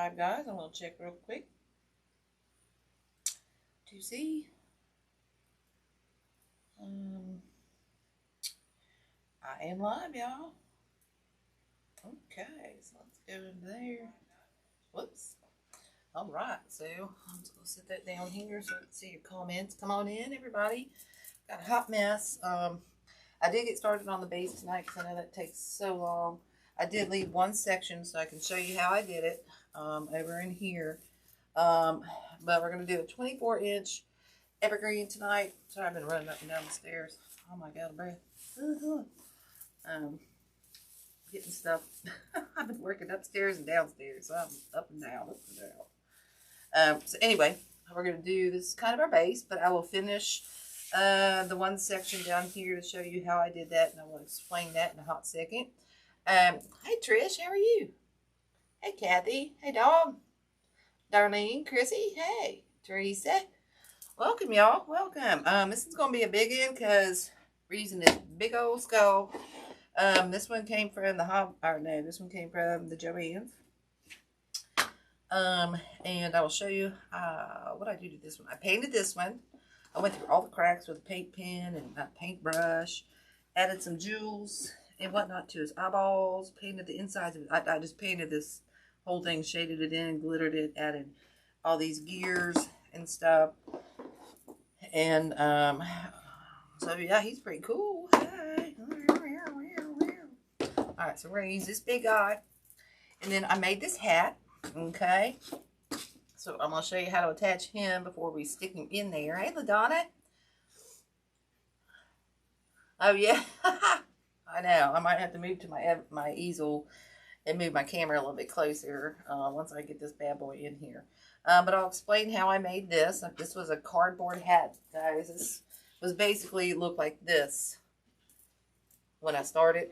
live, guys. I'm going to check real quick to see. I am live, y'all. Okay, so let's go in there. Whoops. All right, so I'm just going to set that down here so I can see your comments. Come on in, everybody. Got a hot mess. I did get started on the base tonight because I know that takes so long. I did leave one section so I can show you how I did it over in here. But we're going to do a 24-inch evergreen tonight. Sorry, I've been running up and down the stairs. Oh my God, breath. Getting stuff. I've been working upstairs and downstairs, so I'm up and down, up and down. So anyway, we're going to do this kind of our base, but I will finish the one section down here to show you how I did that, and I will explain that in a hot second. Hey Trish, how are you? Hey Kathy, hey dog, Darlene, Chrissy, hey Teresa. Welcome y'all, welcome. This is going to be a big one because we're using this big old skull. This one came from the this one came from the Joann's. And I will show you what I do to this one. I painted this one. I went through all the cracks with a paint pen and a paintbrush, added some jewels and whatnot to his eyeballs, painted the insides of it. I just painted this whole thing, shaded it in, glittered it, added all these gears and stuff. And so yeah, he's pretty cool. Hi. Alright, so we're going to use this big eye. And then I made this hat. Okay. So I'm going to show you how to attach him before we stick him in there. Hey, LaDonna. Oh, yeah. I know. I might have to move to my easel and move my camera a little bit closer once I get this bad boy in here. But I'll explain how I made this. This was a cardboard hat, guys. This was basically looked like this when I started.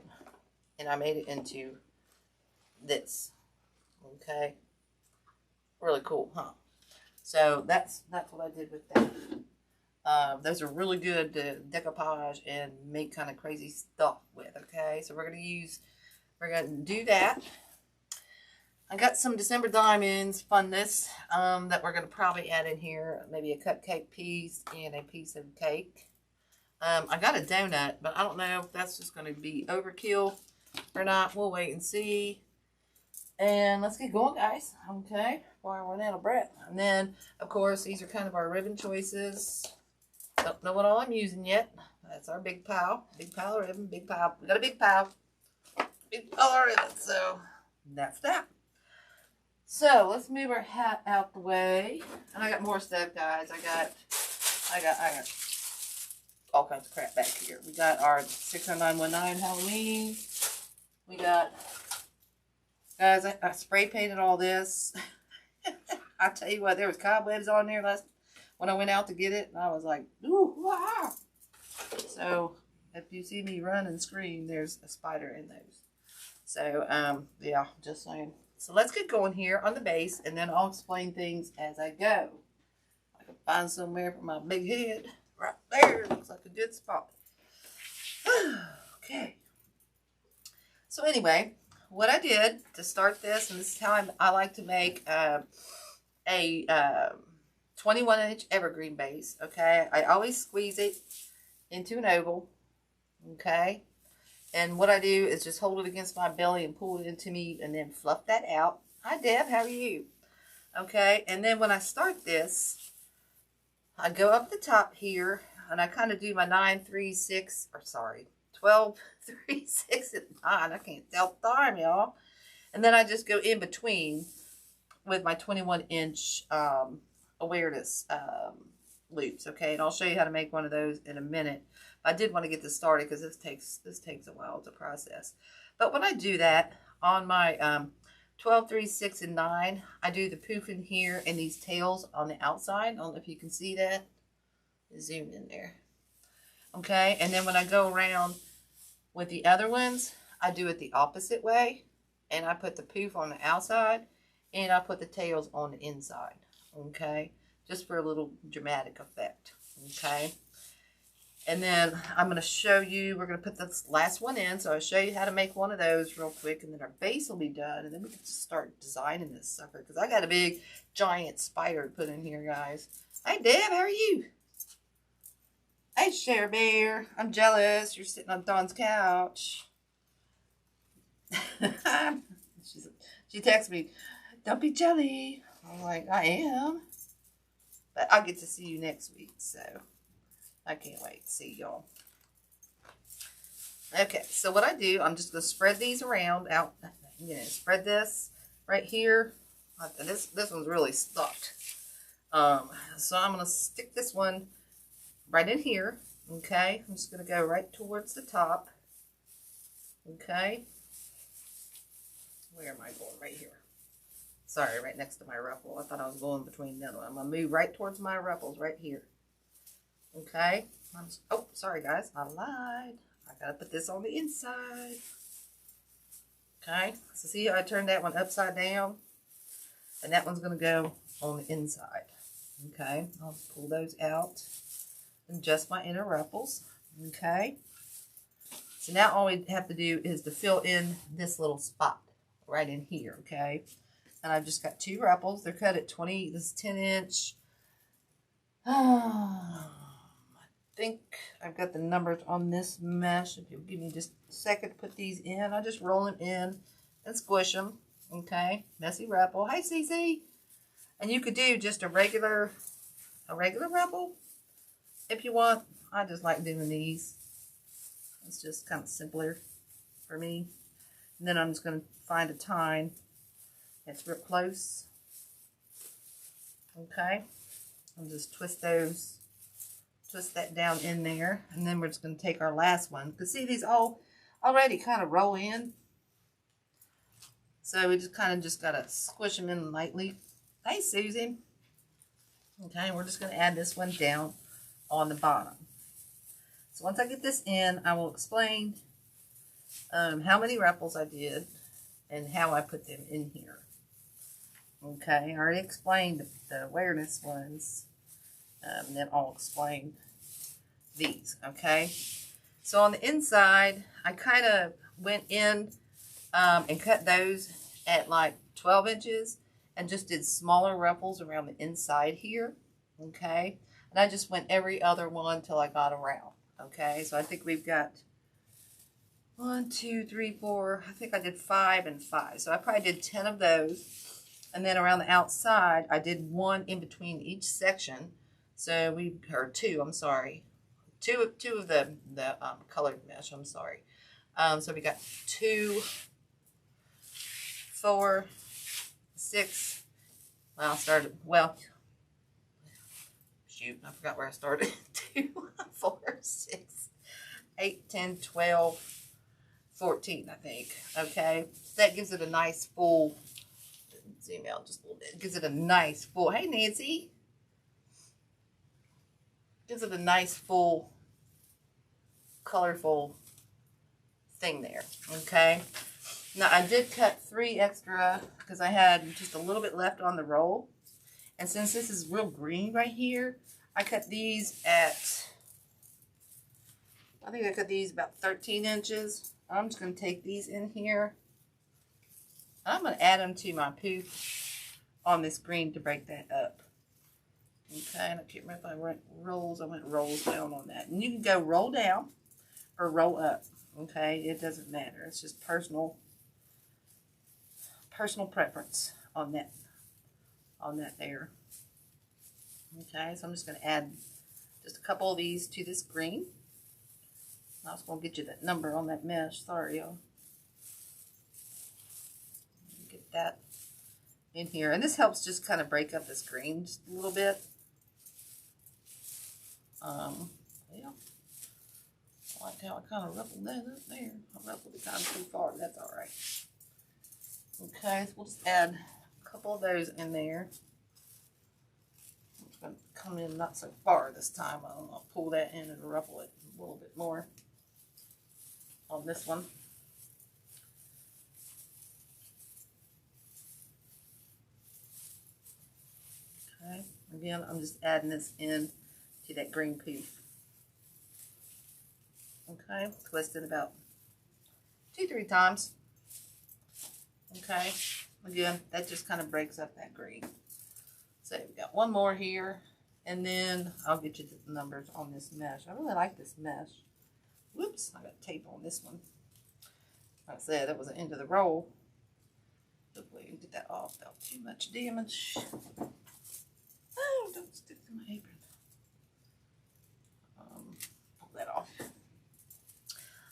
And I made it into this. Okay. Really cool, huh? So that's what I did with that. Those are really good to decoupage and make kind of crazy stuff with. Okay, so we're gonna do that. I got some December Diamonds funness that we're gonna probably add in here. Maybe a cupcake piece and a piece of cake. I got a donut, but I don't know if that's just gonna be overkill or not. We'll wait and see. And let's get going, guys. Okay, before I run out of breath. And then, of course, these are kind of our ribbon choices. Don't know what all I'm using yet. That's our big pile. Big pile of ribbon. Big pile. We got a big pile. Big pile of ribbon. So, that's that. So, let's move our hat out the way. And I got more stuff, guys. I got all kinds of crap back here. We got our 60919 Halloween. We got... Guys, I spray painted all this. I tell you what, there was cobwebs on there when I went out to get it. And I was like, ooh, wow. So, if you see me run and scream, there's a spider in those. So, yeah, just saying. So, let's get going here on the base. And then I'll explain things as I go. I can find somewhere for my big head. Right there. Looks like a good spot. Okay. So, anyway... What I did to start this, and this is how I like to make a 21-inch evergreen base, okay? I always squeeze it into an oval, okay? And what I do is just hold it against my belly and pull it into me and then fluff that out. Hi, Deb. How are you? Okay, and then when I start this, I go up the top here, and I kind of do my 9, 3, 6, or sorry, 12, 3, 6, and 9. I can't tell the time, y'all. And then I just go in between with my 21-inch awareness loops, okay? And I'll show you how to make one of those in a minute. I did want to get this started because this takes a while to process. But when I do that on my 12, 3, 6, and 9, I do the poof in here and these tails on the outside. I don't know if you can see that. Zoom in there. Okay, and then when I go around with the other ones, I do it the opposite way. And I put the poof on the outside, and I put the tails on the inside. Okay, just for a little dramatic effect. Okay, And then I'm going to show you, we're going to put this last one in. So I'll show you how to make one of those real quick. And then our base will be done. And then we can just start designing this sucker. Because I got a big, giant spider to put in here, guys. Hey, Deb, how are you? Hey, Share Bear. I'm jealous. You're sitting on Dawn's couch. She texted me, don't be jelly. I'm like, I am. But I'll get to see you next week. So I can't wait to see y'all. Okay, so what I do, I'm just going to spread these around out. Spread this right here. This one's really stuck. So I'm going to stick this one right in here. Okay, I'm just going to go right towards the top. Okay. Where am I going? Right here. Sorry, right next to my ruffle. I thought I was going between them. I'm going to move right towards my ruffles right here. Okay. Oh, sorry guys. I lied. I got to put this on the inside. Okay. So see how I turned that one upside down? And that one's going to go on the inside. Okay. I'll pull those out and adjust my inner ruffles. Okay. So now all we have to do is to fill in this little spot right in here. Okay. And I've just got 2 ruffles. They're cut at 20. This is 10-inch. I think I've got the numbers on this mesh. If you'll give me just a second to put these in, I just roll them in and squish them. Okay, messy ruffle. Hey, Cece. And you could do just a regular ruffle if you want. I just like doing these. It's just kind of simpler for me. And then I'm just going to find a tine that's real close. Okay. I'll just twist that down in there. And then we're just going to take our last one. Because see, these all already kind of roll in. So we just kind of just got to squish them in lightly. Hey, Susie. Okay, we're just going to add this one down on the bottom. So once I get this in, I will explain how many ruffles I did and how I put them in here. Okay, I already explained the awareness ones. And then I'll explain these. Okay, so on the inside, I kind of went in and cut those at like 12 inches and just did smaller ruffles around the inside here. Okay, and I just went every other one till I got around. Okay, so I think we've got 1, 2, 3, 4. I think I did 5 and 5. So I probably did 10 of those. And then around the outside, I did 1 in between each section. So or 2, I'm sorry. Two of the colored mesh, I'm sorry. So we got 2, 4, 6. Shoot, I forgot where I started. 2, 4, 6, 8, 10, 12, 14, I think. Okay, that gives it a nice full. Zoom out just a little bit. Gives it a nice full. Hey, Nancy. Gives it a nice full, colorful thing there. Okay. Now I did cut 3 extra because I had just a little bit left on the roll, and since this is real green right here, I cut these at. I think I cut these about 13 inches. I'm just going to take these in here. I'm going to add them to my poof on this green to break that up. Okay, and I can't remember if I went rolls. I went rolls down on that. And you can go roll down or roll up. Okay, it doesn't matter. It's just personal preference on that there. Okay, so I'm just going to add just a couple of these to this green. I was going to get you that number on that mesh. Sorry, y'all. Get that in here. And this helps just kind of break up this green just a little bit. Yeah. I like how I kind of ruffled that up there. I ruffled it kind of too far, but that's all right. Okay, so we'll just add a couple of those in there. I'm just going to come in not so far this time. I'll pull that in and ruffle it a little bit more on this one. Okay, again, I'm just adding this in to that green poof. Okay, twist it about 2-3 times. Okay, again, that just kind of breaks up that green. So we got one more here, and then I'll get you the numbers on this mesh. I really like this mesh. Whoops, I got tape on this one. Like I said, that was the end of the roll. Hopefully you can get that off without too much damage. Oh, don't stick to my apron. Pull that off.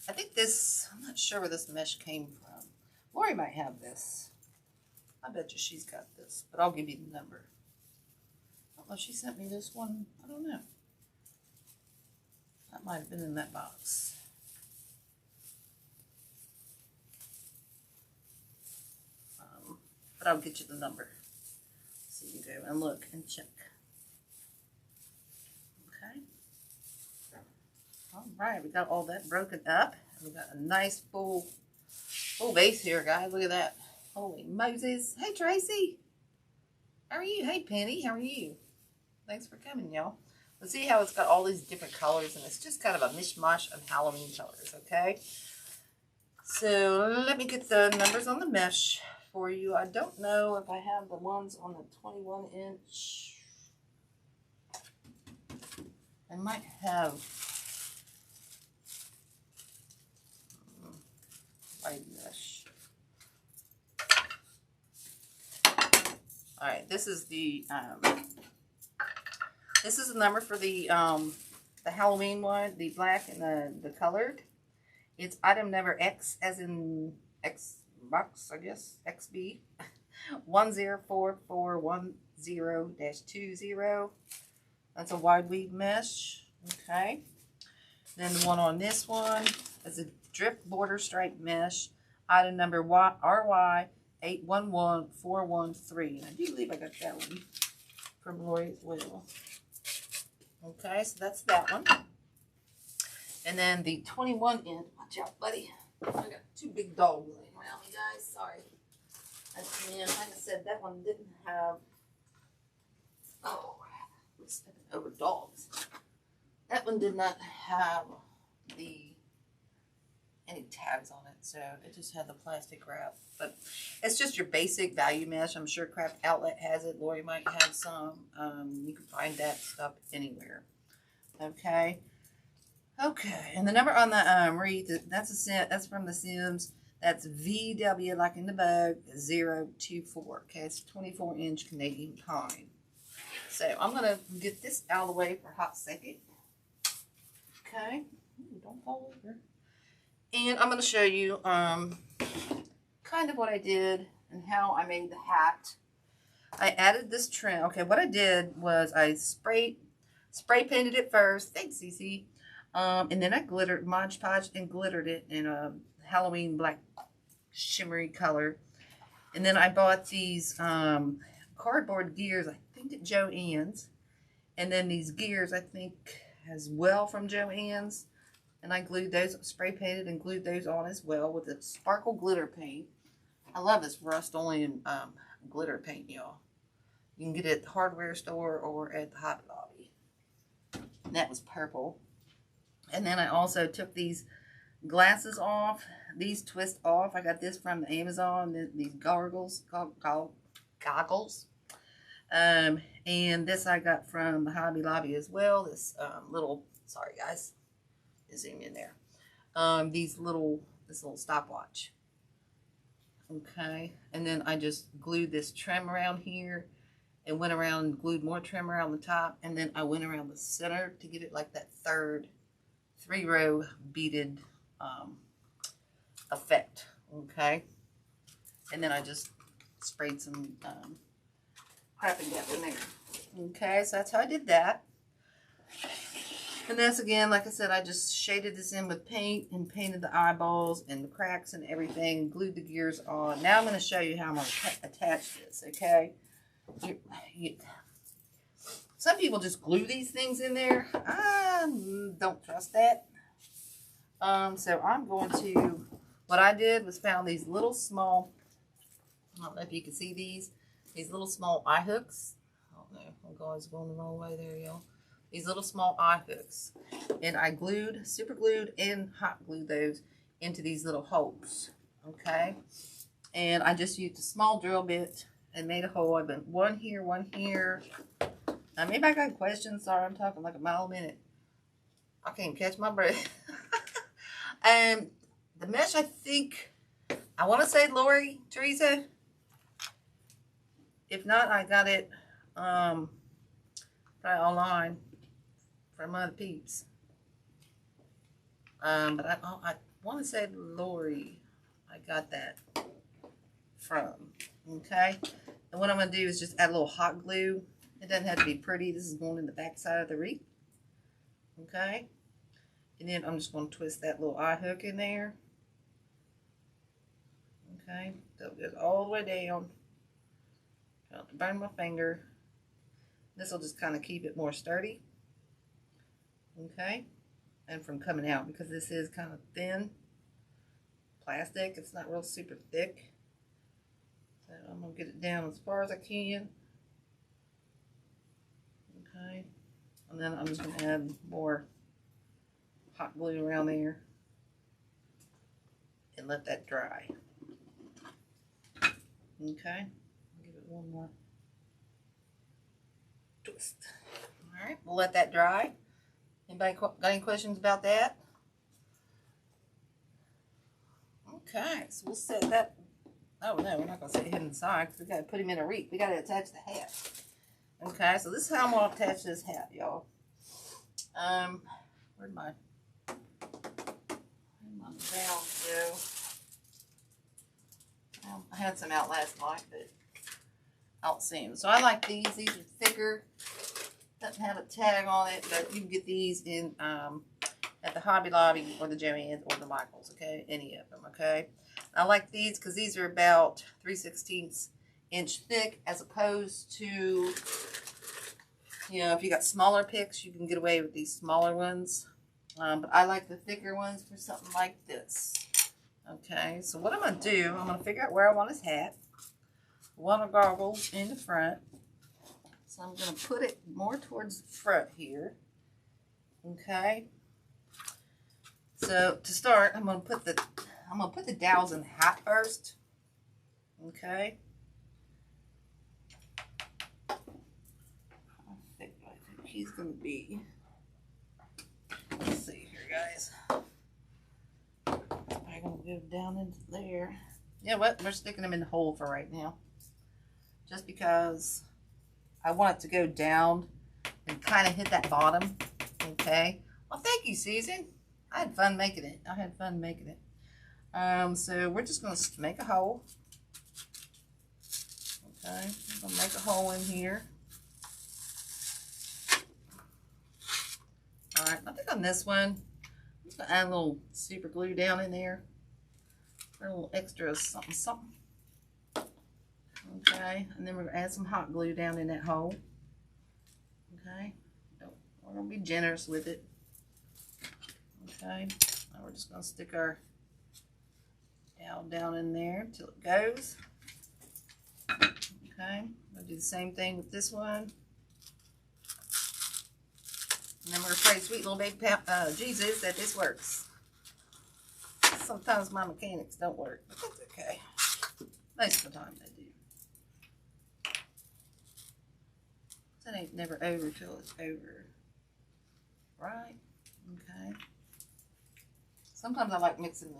I think this, I'm not sure where this mesh came from. Lori might have this. I bet you she's got this, but I'll give you the number. I don't know if she sent me this one. I don't know. That might have been in that box. But I'll get you the number so you can go and look and check. Okay. All right, we got all that broken up. We got a nice full base here, guys. Look at that. Holy Moses. Hey, Tracy. How are you? Hey, Penny. How are you? Thanks for coming, y'all. Let's see how it's got all these different colors, and it's just kind of a mishmash of Halloween colors, okay? So let me get the numbers on the mesh for you. I don't know if I have the ones on the 21 inch. I might have white mesh. All right, this is the number for the Halloween one, the black and the colored. It's item number X as in X box, I guess, XB 104410-20. That's a wide weave mesh. Okay. Then the one on this one is a drip border stripe mesh, item number RY 811413. I do believe I got that one from Lori as well. Okay, so that's that one. And then the 21 inch, watch out, buddy. I got two big dogs laying around me, guys. Sorry. And like I said, that one didn't have, oh, we're stepping over dogs. That one did not have any tags on it, so it just had the plastic wrap. But it's just your basic value mesh. I'm sure Craft Outlet has it. Lori might have some. You can find that stuff anywhere. Okay. Okay, and the number on the Wreath, that's from the Sims. That's VW, like in the bug, 024. Okay, it's 24 inch Canadian pine. So I'm gonna get this out of the way for a hot second. Okay, don't fall over. And I'm gonna show you kind of what I did and how I made the hat. I added this trim. Okay, what I did was I spray painted it first. Thanks, Cece. And then I glittered, Mod Podge, and glittered it in a Halloween black shimmery color. And then I bought these cardboard gears, I think at Joann's. And then these gears, I think, as well from Joann's. And I glued those, spray painted and glued those on as well with the sparkle glitter paint. I love this rust-only glitter paint, y'all. You can get it at the hardware store or at the Hobby Lobby. And that was purple. And then I also took these glasses off. These twist off. I got this from Amazon. These goggles. And this I got from the Hobby Lobby as well. This little, sorry guys, zoom in there. This little stopwatch. Okay. And then I just glued this trim around here. And went around and glued more trim around the top. And then I went around the center to give it like that third 3-row beaded effect. Okay. And then I just sprayed some crafting gap in there. Okay, so that's how I did that. And that's, again, like I said, I just shaded this in with paint and painted the eyeballs and the cracks and everything, glued the gears on. Now I'm going to show you how I'm going to attach this, okay? Some people just glue these things in there. I don't trust that. So I'm going to, what I did was found these little small, I don't know if you can see these little small eye hooks. I don't know, I'm going the wrong way there, y'all. these little small eye hooks. And I super glued and hot glued those into these little holes. Okay. And I just used a small drill bit and made a hole. I've been one here, one here. Now, maybe I got questions. Sorry, I'm talking like a mile a minute. I can't catch my breath. And the mesh, I think, I want to say Lori, Teresa. If not, I got it probably online from other peeps. But I want to say Lori, I got that from. Okay. And what I'm going to do is just add a little hot glue. It doesn't have to be pretty. This is going in the back side of the wreath. Okay. And then I'm just going to twist that little eye hook in there. Okay. So it goes all the way down. Don't burn my finger. This will just kind of keep it more sturdy. Okay. And from coming out, because this is kind of thin plastic. It's not real super thick. So I'm going to get it down as far as I can. Okay. And then I'm just going to add more hot glue around there and let that dry. Okay. Give it one more twist. All right. We'll let that dry. Anybody got any questions about that? Okay. So we'll set that. Oh, no. We're not going to set him inside because we got to put him in a wreath. We got to attach the hat. Okay. So this is how I'm going to attach this hat, y'all. Where'd my valves go? I had some out last night, but I don't see them. So I like these. These are thicker. Doesn't have a tag on it, but you can get these in at the Hobby Lobby or the Joann's or the Michaels. Okay, any of them. Okay, I like these because these are about 3/16 inch thick, as opposed to, you know, if you got smaller picks, you can get away with these smaller ones. But I like the thicker ones for something like this. Okay, so what I'm going to do, I'm going to figure out where I want his hat. I want a goggles in the front. So I'm going to put it more towards the front here. Okay. So to start, I'm going to put the dowels in the hat first. Okay. I think he's going to be, let's see here, guys. I'm going to go down into there. You know what? We're sticking them in the hole for right now. Just because I want it to go down and kind of hit that bottom. Okay. Well, thank you, Susan. I had fun making it. So we're just going to make a hole. Okay. I'm going to make a hole in here. All right. I think on this one, I'm just going to add a little super glue down in there. A little extra something, something. Okay, and then we're going to add some hot glue down in that hole. Okay, we're going to be generous with it. Okay, now we're just going to stick our dowel down in there until it goes. Okay, we'll do the same thing with this one. And then we're going to pray sweet little baby Jesus that this works. Sometimes my mechanics don't work, but that's okay. Most of the time they do. That ain't never over till it's over. Right? Okay. Sometimes I like mixing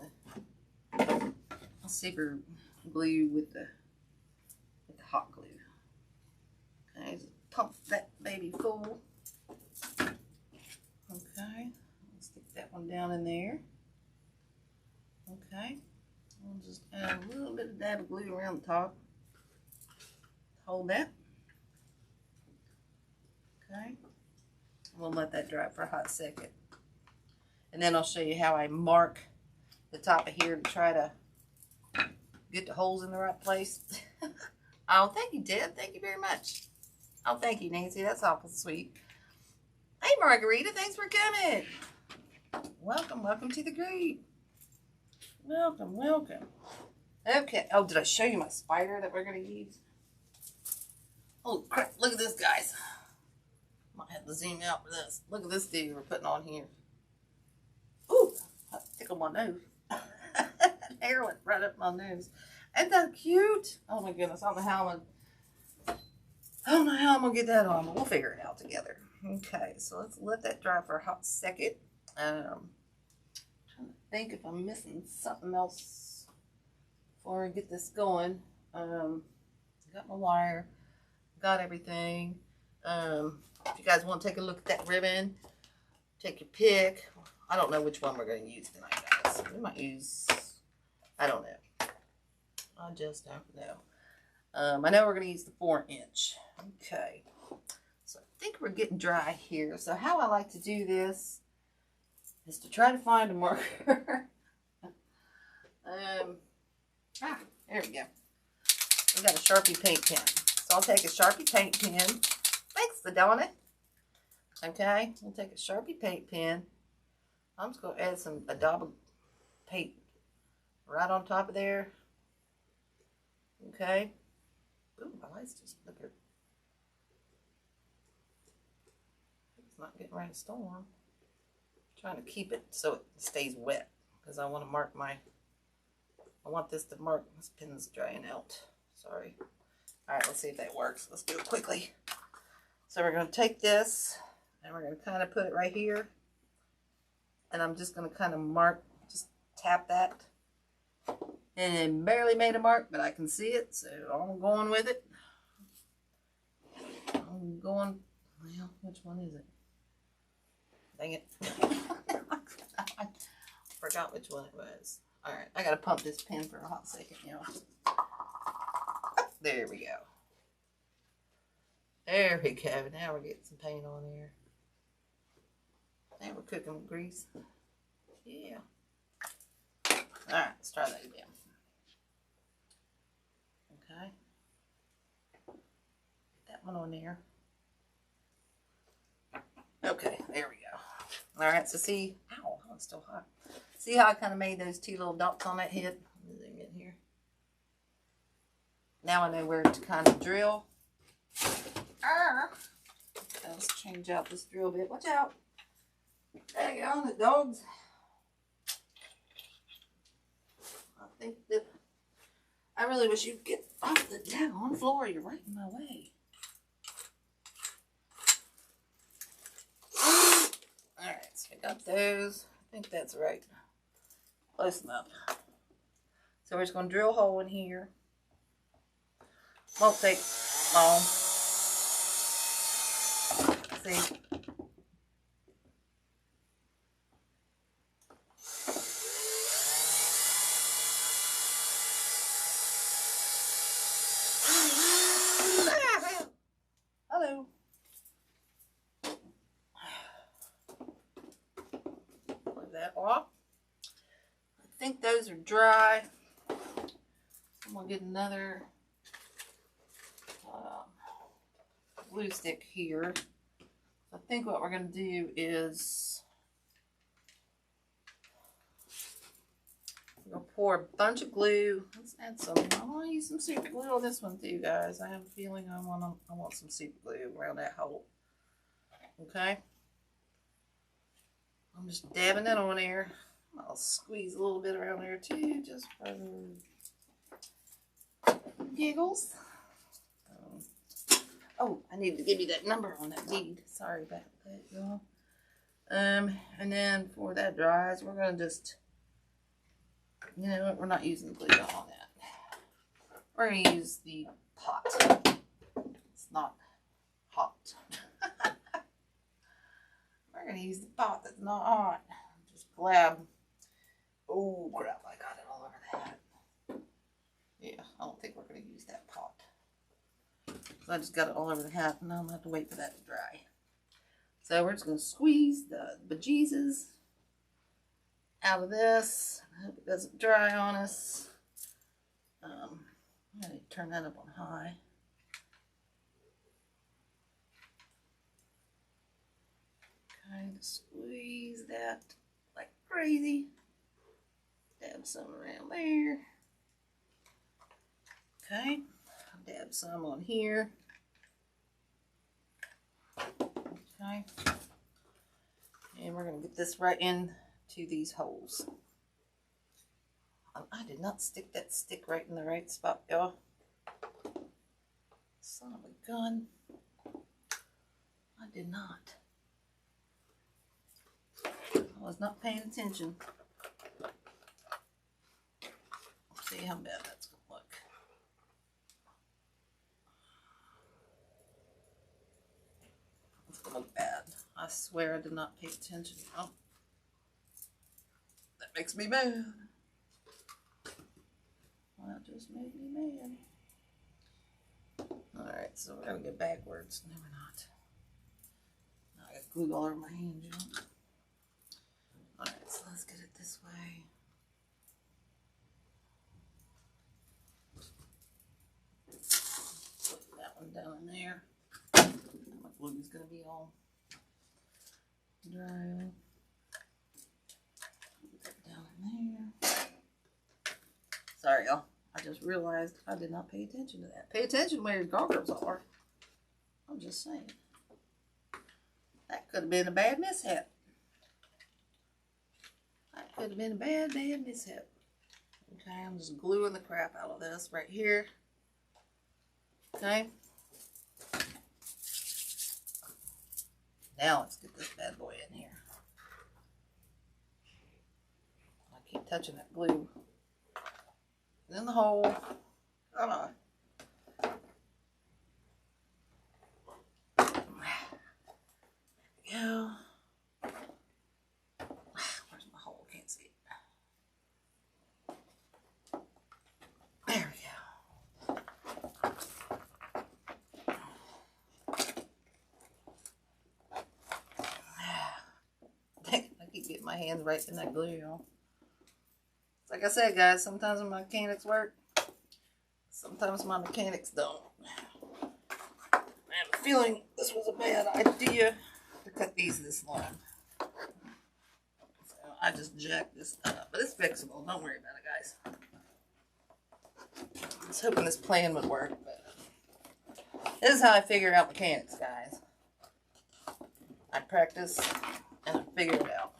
the super glue with the hot glue. Okay, just pump that baby full. Okay, I'll stick that one down in there. Okay, I'll just add a little bit of dab of glue around the top. Hold that. Okay, we'll let that dry for a hot second. And then I'll show you how I mark the top of here to try to get the holes in the right place. Oh, thank you, Deb. Thank you very much. Oh, thank you, Nancy. That's awful sweet. Hey, Margarita. Thanks for coming. Welcome. Welcome to the group. Welcome. Welcome. Okay. Oh, did I show you my spider that we're going to use? Oh, crap. Look at this, guys. Might have to zoom out for this. Look at this dude we're putting on here. Ooh, that tickled my nose. Hair went right up my nose. Ain't that cute? Oh my goodness, I don't know how I'm gonna get that on, but we'll figure it out together. Okay, so let's let that dry for a hot second. Trying to think if I'm missing something else before I get this going. Got my wire, got everything. If you guys want to take a look at that ribbon, take your pick. I don't know which one we're going to use tonight, guys. We might use, I don't know. I just don't know. I know we're going to use the 4-inch. Okay. So I think we're getting dry here. So how I like to do this is to try to find a marker. There we go. We got a Sharpie paint pen. So I'll take a Sharpie paint pen. Thanks for doing it. Okay, we'll take a Sharpie paint pen. I'm just going to add some Adobe paint right on top of there. Okay. Ooh, my light's just flickered. It's not getting ready to storm. I'm trying to keep it so it stays wet because I want to mark my, I want this to mark, this pen's drying out. Sorry. All right, let's see if that works. Let's do it quickly. So we're going to take this and we're going to kind of put it right here. And I'm just going to kind of mark, just tap that. And it barely made a mark, but I can see it, so I'm going with it. I'm going, well, which one is it? Dang it. I forgot which one it was. All right, I got to pump this pen for a hot second, you know. There we go. There we go. Now we're getting some paint on here. Now we're cooking with grease. Yeah. All right, let's try that again. Okay. Get that one on there. Okay, there we go. All right, so see, ow, it's still hot. See how I kind of made those 2 little dots on that head? Zoom in here. Now I know where to kind of drill. Let's change out this drill bit. Watch out. There you go, the dogs. I think that I really wish you'd get off the down floor. You're right in my way. Alright, so I got those. I think that's right. Close enough. So we're just going to drill a hole in here. Won't take long. See? Hello. Put that off. I think those are dry. I'm going to get another glue stick here. I think what we're going to do is we're going to pour a bunch of glue. Let's add some. I want to use some super glue on this one too, guys. I have a feeling I want some super glue around that hole. Okay. I'm just dabbing that on there. I'll squeeze a little bit around there too, just for giggles. Oh, I need to give you that number on that bead. Sorry about that, y'all. And then before that dries, we're gonna just, you know what? We're not using the glue gun on that. We're gonna use the pot. It's not hot. We're gonna use the pot that's not hot. Just glab. Oh crap! I got it all over that. Yeah, I don't think we're gonna use that pot. So I just got it all over the hat, and now I'm gonna have to wait for that to dry. So we're just gonna squeeze the bejesus out of this. I hope it doesn't dry on us. I'm gonna turn that up on high. Okay, just squeeze that like crazy. Dab some around there. Okay, dab some on here. Okay. And we're going to get this right into these holes. I did not stick that stick right in the right spot, y'all. Son of a gun. I did not. I was not paying attention. Let's see how bad that's going to look. It's going to look bad. I swear I did not pay attention. Oh, that makes me mad. That just made me mad. Alright, so we're going to go backwards. No, we're not. I got glue all over my hand, you know. Alright, so let's get it this way. Put that one down in there. My glue is going to be all dry. Put that down in there. Sorry, y'all. I just realized I did not pay attention to that. Pay attention where your goggles are. I'm just saying. That could have been a bad mishap. That could have been a bad mishap. Okay, I'm just gluing the crap out of this right here. Okay. Now let's get this bad boy in here. I keep touching that glue. In the hole. Come on. There we go. Where's my hole? Can't see it. There we go. I keep getting my hands right in that glue, y'all. Like I said, guys, sometimes my mechanics work. Sometimes my mechanics don't. I have a feeling this was a bad idea to cut these this long. So I just jacked this up. But it's fixable. Don't worry about it, guys. I was hoping this plan would work. But this is how I figure out mechanics, guys. I practice and I figure it out.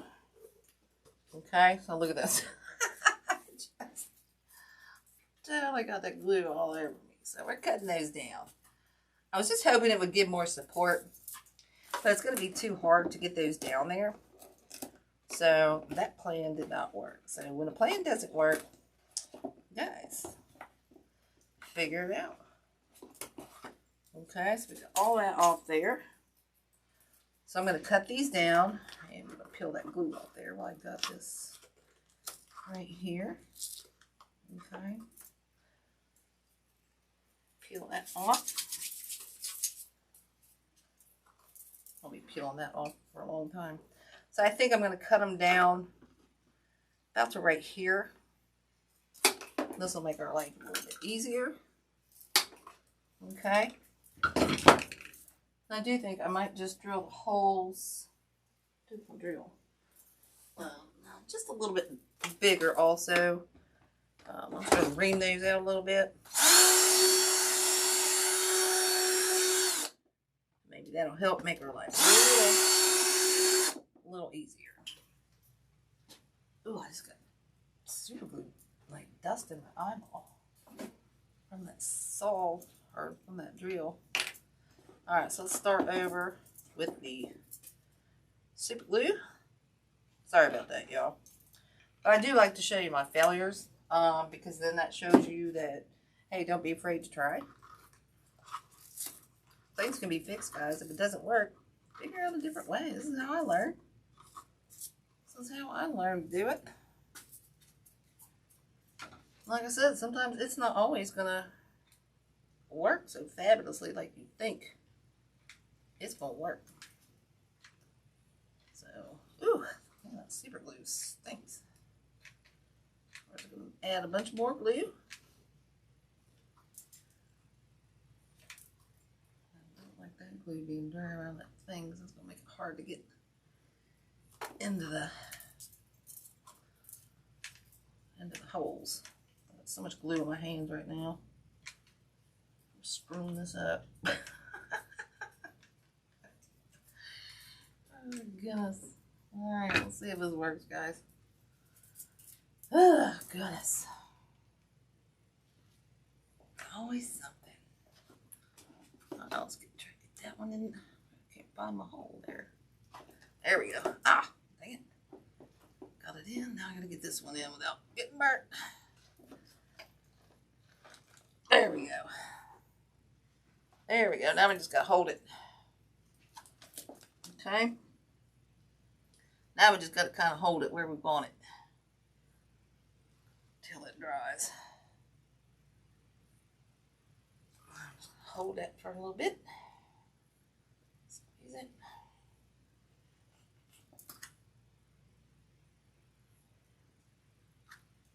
Okay? So look at this. I got that glue all over me. So we're cutting those down. I was just hoping it would give more support. But it's going to be too hard to get those down there. So that plan did not work. So when a plan doesn't work, guys, figure it out. Okay, so we got all that off there. So I'm going to cut these down. And I'm going to peel that glue off there while I got this right here. Okay. Peel that off. I'll be peeling that off for a long time. So I think I'm going to cut them down about to right here. This will make our life a little bit easier. Okay. I do think I might just drill the holes. Drill. Just a little bit bigger also. I'm going to ream those out a little bit. Maybe that'll help make our life a little easier. Ooh, I just got super glue, like dust in my eyeball from that saw or from that drill. Alright, so let's start over with the super glue. Sorry about that, y'all. But I do like to show you my failures. Because then that shows you that, hey, don't be afraid to try. Things can be fixed, guys. If it doesn't work, figure out a different way. This is how I learn. This is how I learned to do it. Like I said, sometimes it's not always going to work so fabulously like you think it's going to work. So, ooh, that super glue stinks. We're going to add a bunch more glue. I don't like that glue being dry around that thing because it's going to make it hard to get into the holes. I've got so much glue on my hands right now. I'm screwing this up. goodness. Alright, let's see if this works, guys. Oh, goodness. Always something. Oh, let's try to get that one in. I can't find my hole there. There we go. Ah, dang it. Got it in. Now I gotta get this one in without getting burnt. There we go. There we go. Now we just gotta hold it. Okay. Now we just gotta kind of hold it where we want it till it dries. Just hold that for a little bit. Squeeze it.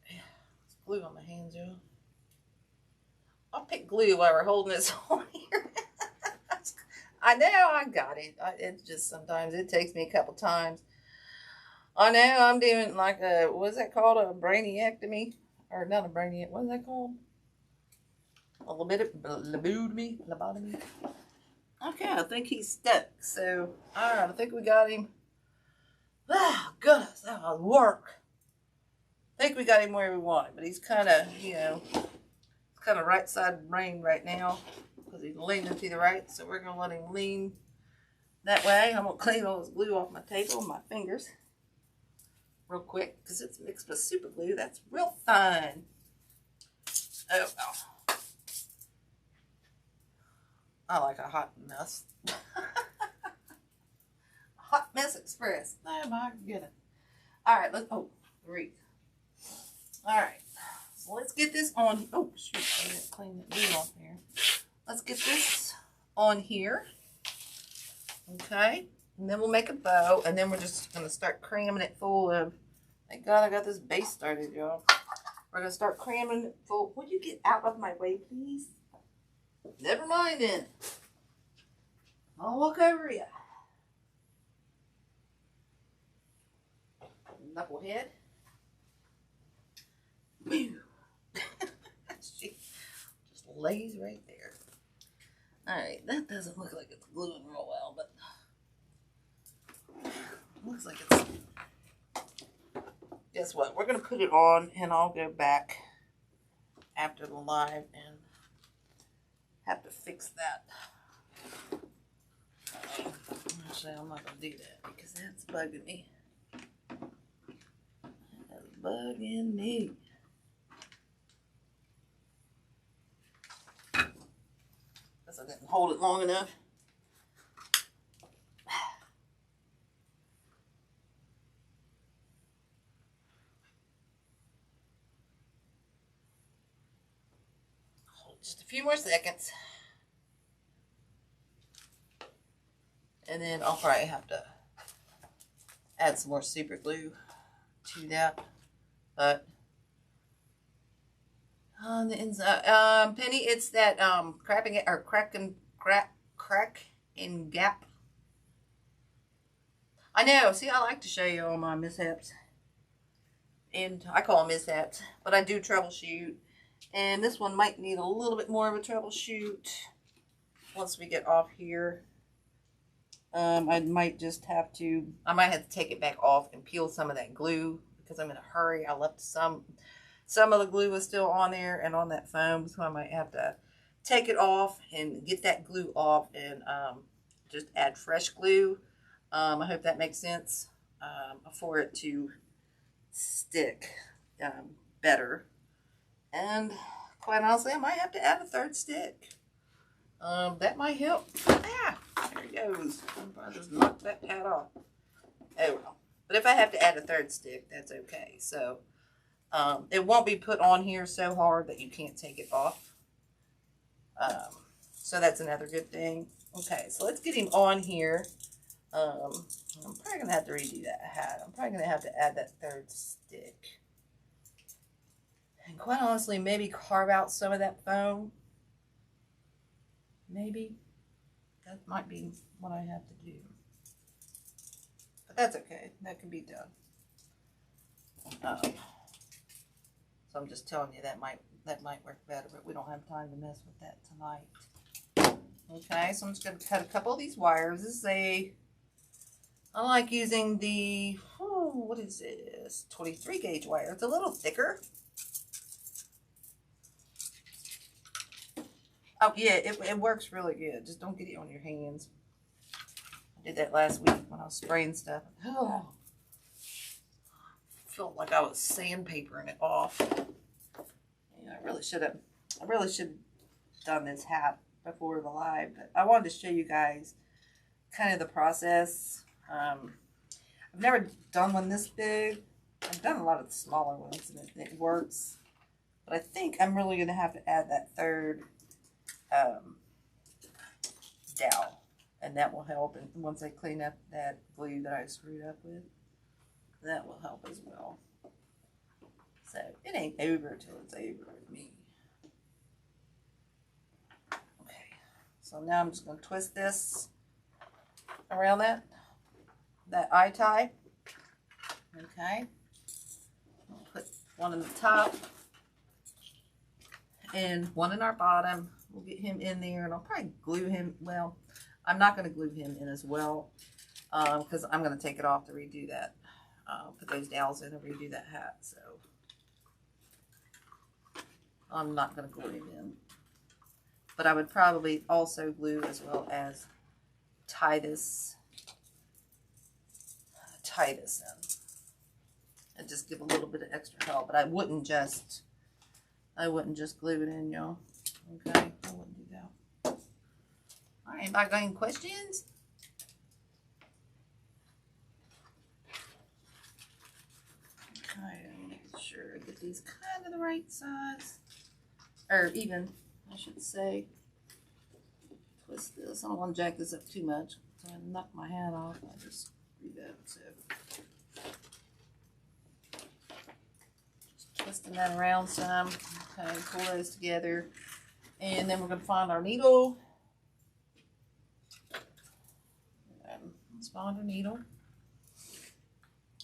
Yeah, there's glue on my hands, y'all. I'll pick glue while we're holding this on here. I know I got it. It's just sometimes it takes me a couple times. I know I'm doing like a, what's that called? A brainiectomy? Or not a brainiac, what is that called? A lobotomy? Okay, I think he's stuck. So, alright, I think we got him. Ah, goodness, that was work. I think we got him where we want him, but he's kind of, you know, kind of right side brain right now because he's leaning to the right, so we're going to let him lean that way. I'm going to clean all this glue off my table and my fingers real quick because it's mixed with super glue. That's real fun. Oh, well. I like a hot mess. Hot mess express. Oh my goodness. Alright, let's, oh, Wreath. Alright. So let's get this on. Oh, shoot. I didn't clean that glue off here. Let's get this on here. Okay. And then we'll make a bow. And then we're just going to start cramming it full of. Thank God I got this base started, y'all. We're going to start cramming it full. Will you get out of my way, please? Never mind then. I'll walk over you. Knucklehead. Woo. She just lays right there. Alright, that doesn't look like it's gluing real well, but looks like it's. Guess what? We're going to put it on and I'll go back after the live and have to fix that. Actually, I'm not going to do that because that's bugging me. That's bugging me. Guess I didn't hold it long enough. Just a few more seconds. And then I'll probably have to add some more super glue to that. But on the inside, Penny, it's that crack and gap. I know. See, I like to show you all my mishaps. And I call them mishaps, but I do troubleshoot. And this one might need a little bit more of a troubleshoot once we get off here. I might have to take it back off and peel some of that glue because I'm in a hurry. I left some of the glue was still on there and on that foam, so I might have to take it off and get that glue off and just add fresh glue. I hope that makes sense for it to stick better. And quite honestly, I might have to add a third stick. That might help. Ah, there it goes. I just knocked that pad off. Oh well. But if I have to add a third stick, that's okay. So it won't be put on here so hard that you can't take it off. So that's another good thing. Okay, so let's get him on here. I'm probably going to have to redo that hat. I'm probably going to have to add that third stick. And quite honestly, maybe carve out some of that foam. Maybe. That might be what I have to do. But that's okay. That can be done. So I'm just telling you that might work better, but we don't have time to mess with that tonight. Okay, so I'm just going to cut a couple of these wires. This is a I like using the, what is this? 23 gauge wire. It's a little thicker. Oh yeah, it works really good. Just don't get it on your hands. I did that last week when I was spraying stuff. Oh, felt like I was sandpapering it off. Yeah, I really should have done this hat before the live, but I wanted to show you guys kind of the process. I've never done one this big. I've done a lot of the smaller ones, and it works. But I think I'm really going to have to add that third dowel, and that will help. And once I clean up that glue that I screwed up with, that will help as well. So it ain't over till it's over with me. Okay, so now I'm just going to twist this around that eye tie. Okay, I'll put one in the top and one in our bottom. We'll get him in there, and I'll probably glue him. Well, I'm not going to glue him in as well because I'm going to take it off to redo that. Put those dowels in and redo that hat. So I'm not going to glue him in. But I would probably also glue as well as tie this in. And just give a little bit of extra help. But I wouldn't just glue it in, y'all. Okay, I wouldn't do that. All right, anybody got any questions? Okay, make sure I get these kind of the right size. Or even, I should say. Twist this. I don't want to jack this up too much. So I knock my hat off. I just screw that. So just twisting that around some. Okay, pull those together. And then we're going to find our needle. Let's find our needle.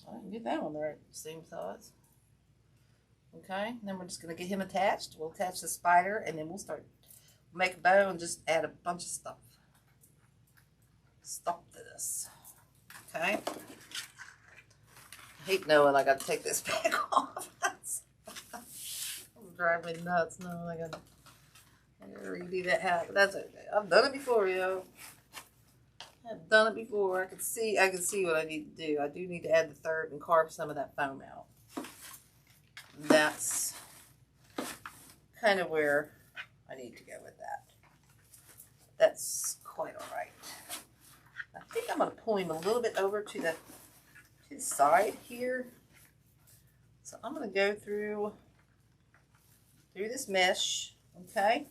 I didn't get that one the right same size. Okay, and then we're just going to get him attached. We'll attach the spider, and then we'll start make a bow and just add a bunch of stuff to this. Okay. I hate knowing I got to take this back off. It'll drive me nuts knowing I got to redo that hat, but that's okay. I've done it before, yo. I've done it before. I can see what I need to do. I do need to add the third and carve some of that foam out. That's kind of where I need to go with that. That's quite all right. I think I'm going to pull him a little bit over to the side here. So I'm going to go through this mesh, okay,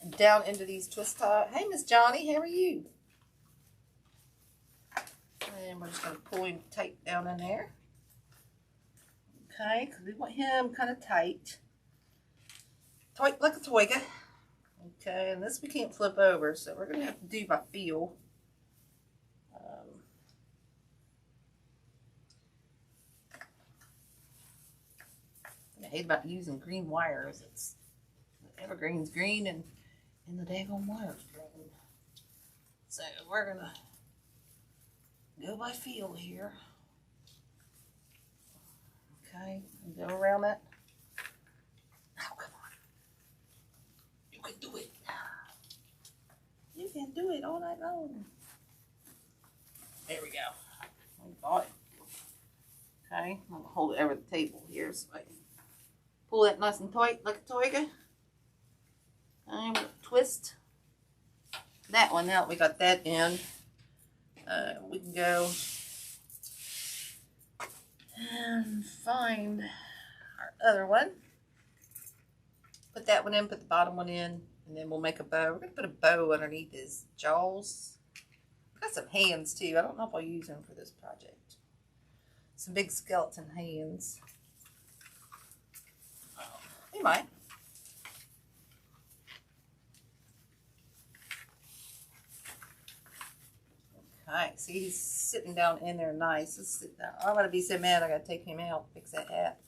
and down into these twist ties. Hey, Miss Johnny, how are you? And we're just going to pull him tight down in there. Okay, because we want him kind of tight. Tight like a twigger. Okay, and this we can't flip over, so we're going to have to do by feel. I hate about using green wires. It's the evergreen's green and the daggone wire's green. So we're going to go by feel here. Okay, and go around that. Oh, come on. You can do it. You can do it all night long. There we go. I got it. Okay, I'm going to hold it over the table here so I can pull that nice and tight like a tiger. I'm going to twist that one. Now that we got that in, we can go and find our other one. Put that one in, put the bottom one in, and then we'll make a bow. We're going to put a bow underneath his jaws. I've got some hands too. I don't know if I'll use them for this project. Some big skeleton hands. We might. Okay, see, he's sitting down in there nice. Let's sit down. I'm going to be so mad I got to take him out, fix that hat.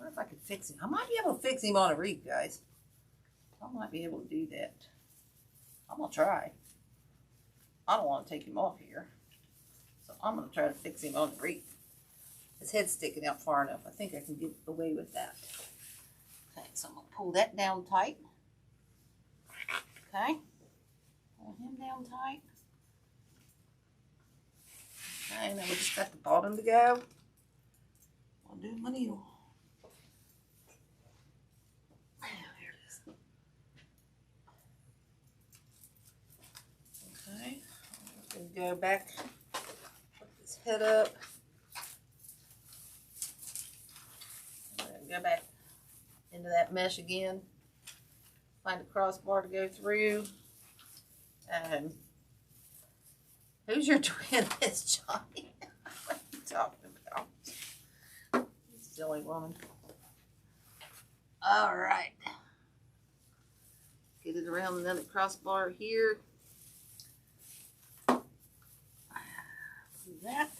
I wonder if I could fix him. I might be able to fix him on a wreath, guys. I might be able to do that. I'm going to try. I don't want to take him off here. So I'm going to try to fix him on the Wreath. His head's sticking out far enough. I think I can get away with that. Okay, so I'm going to pull that down tight. Okay. Pull him down tight. Okay, now we just got the bottom to go. I'll do my needle. There it is. Okay, I'm going to go back, put his head up. I'm going to go back into that mesh again. Find a crossbar to go through. And who's your twin, Miss Johnny? What are you talking about? You silly woman. All right. Get it around another crossbar here. Do that.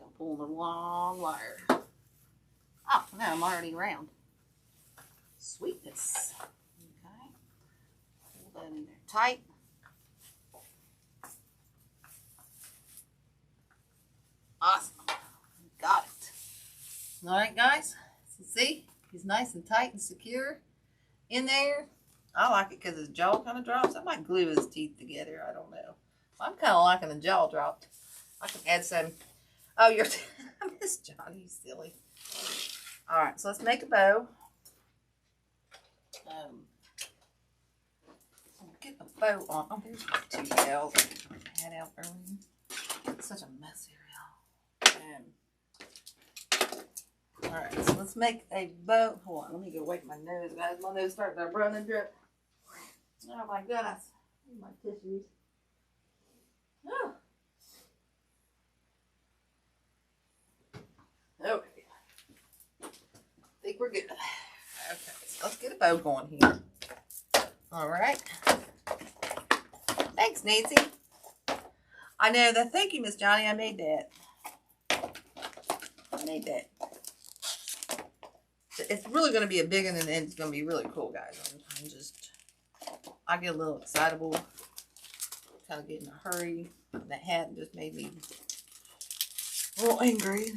I'll pull the long wire. Oh, no, I'm already around. Sweetness. Okay. Pull that in there tight. Awesome. Got it. All right, guys. So see, he's nice and tight and secure in there. I like it because his jaw kind of drops. I might glue his teeth together. I don't know. I'm kind of liking the jaw dropped. I can add some. Oh, you're Miss Johnny, silly. All right, so let's make a bow. Get a bow on. Oh, there's my 2 tails I had out earlier. It's such a mess here, y'all. All right, so let's make a bow. Hold on, let me go wipe my nose, guys. My nose starting to run and drip. Oh my goodness. Here's my tissues. Oh. Okay. I think we're good. Okay, so let's get a bow going here. All right. Thanks, Nancy. I know that. Thank you, Miss Johnny. I made that. I made that. It's really going to be a big one, and it's going to be really cool, guys. I get a little excitable. Kind of get in a hurry. That hat just made me a little angry.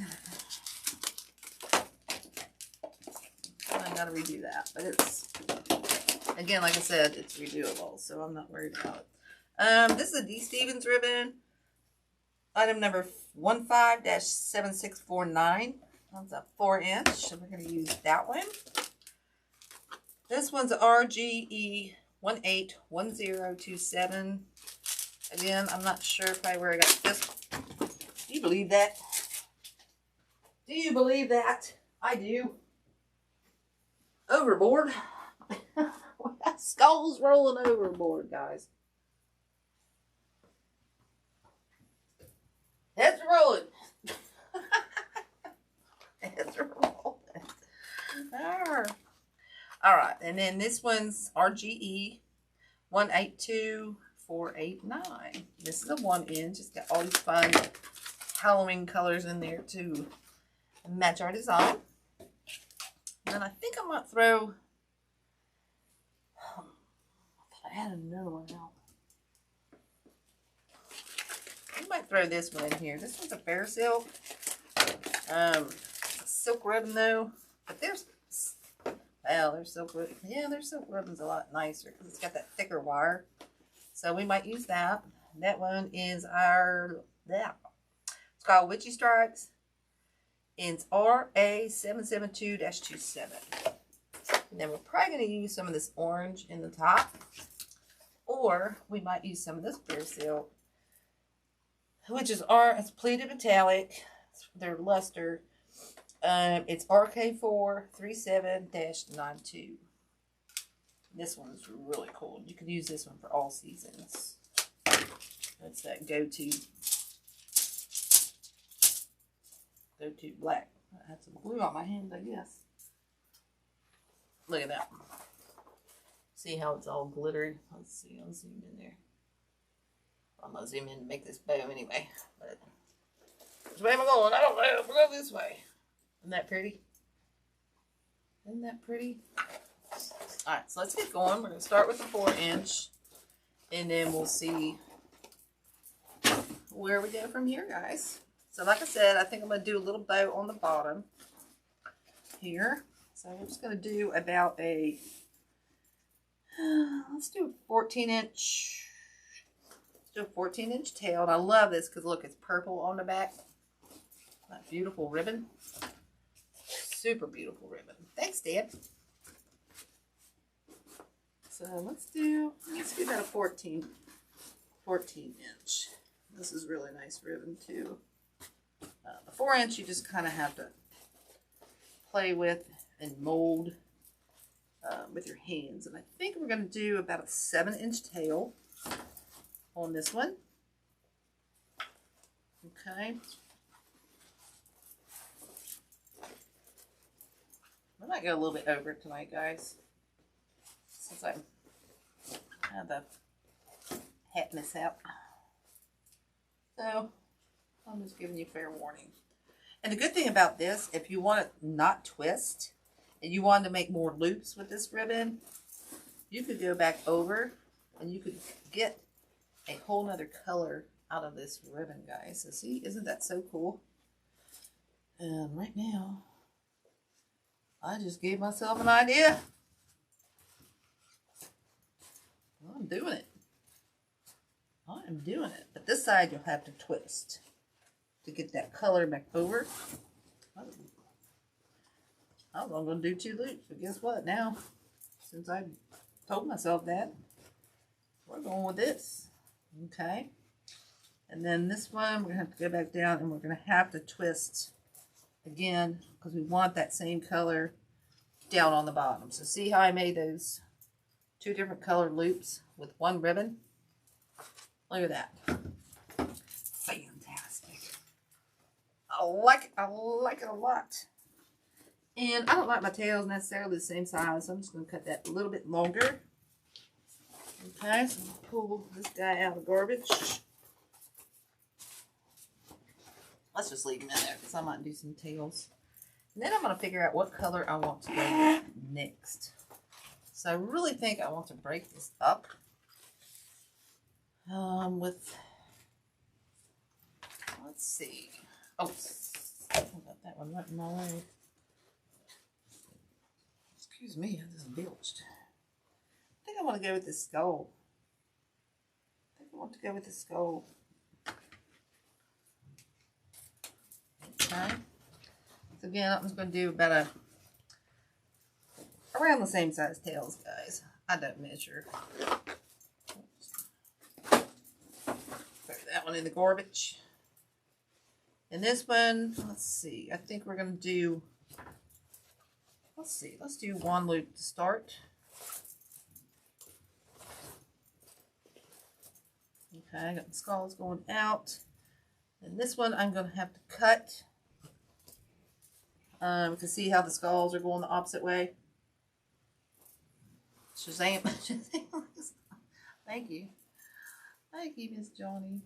I got to redo that, but it's, again, like I said, it's redoable, so I'm not worried about it. This is a D. Stevens ribbon. Item number 15-7649. That's a 4-inch, so we're going to use that one. This one's RGE 181027. Again, I'm not sure probably where I got this. Do you believe that? Do you believe that? I do. Overboard. Skulls rolling overboard, guys. Heads rolling. Heads rolling. All right, and then this one's RGE 182489. This is a 1-inch. It's got all these fun Halloween colors in there to match our design. And I think I might throw. I had another one out. I might throw this one in here. This one's a fair silk. Silk ribbon though. But there's silk ribbon. Yeah, their silk ribbon's a lot nicer because it's got that thicker wire. So we might use that. That one is it's called Witchy Stripes. And it's RA772-27. And then we're probably going to use some of this orange in the top. Or we might use some of this fair silk, which is it's pleated metallic. They're luster. It's RK437-92. This one's really cool. You could use this one for all seasons. That's that go-to black. I had some glue on my hands, I guess. Look at that. See how it's all glittery? Let's see. I'll zoom in there. I'm going to zoom in to make this bow anyway. But which way am I going? I don't know. We'll go this way. Isn't that pretty? Isn't that pretty? Alright, so let's get going. We're going to start with the 4-inch. And then we'll see where we go from here, guys. So like I said, I think I'm going to do a little bow on the bottom here. So I'm just going to do about a, let's do a 14-inch, let's do a 14-inch tail. And I love this because look, it's purple on the back. That beautiful ribbon. Super beautiful ribbon. Thanks, Dad. So let's do about a 14 inch. This is really nice ribbon too. The 4-inch you just kind of have to play with and mold with your hands. And I think we're going to do about a 7-inch tail on this one. Okay. I might go a little bit over it tonight, guys, since I had the hat miss out. So I'm just giving you fair warning. And the good thing about this, if you want it not twist and you want to make more loops with this ribbon, you could go back over and you could get a whole nother color out of this ribbon, guys. So see, isn't that so cool? And right now, I just gave myself an idea. I'm doing it. I am doing it. But this side you'll have to twist to get that color back over. I was only going to do 2 loops, but guess what? Now, since I told myself that, we're going with this. Okay. And then this one, we're going to have to go back down and we're going to have to twist again because we want that same color down on the bottom. So see how I made those 2 different color loops with 1 ribbon? Look at that. Fantastic. I like it a lot. And I don't like my tails necessarily the same size, so I'm just going to cut that a little bit longer. Okay, so I'm going to pull this guy out of the garbage. Let's just leave him in there because I might do some tails. And then I'm going to figure out what color I want to go with next. So I really think I want to break this up with, let's see. Oh, I got that one right in my way. Excuse me, I just belched. I think I want to go with the skull. Okay. So again, I'm just going to do about around the same size tails, guys. I don't measure. Throw that one in the garbage. And this one, let's see. I think we're going to do, let's do 1 loop to start. Okay, I got the skulls going out. And this one I'm going to have to cut. To see how the skulls are going the opposite way. Shazam. Thank you. Thank you, Miss Johnny.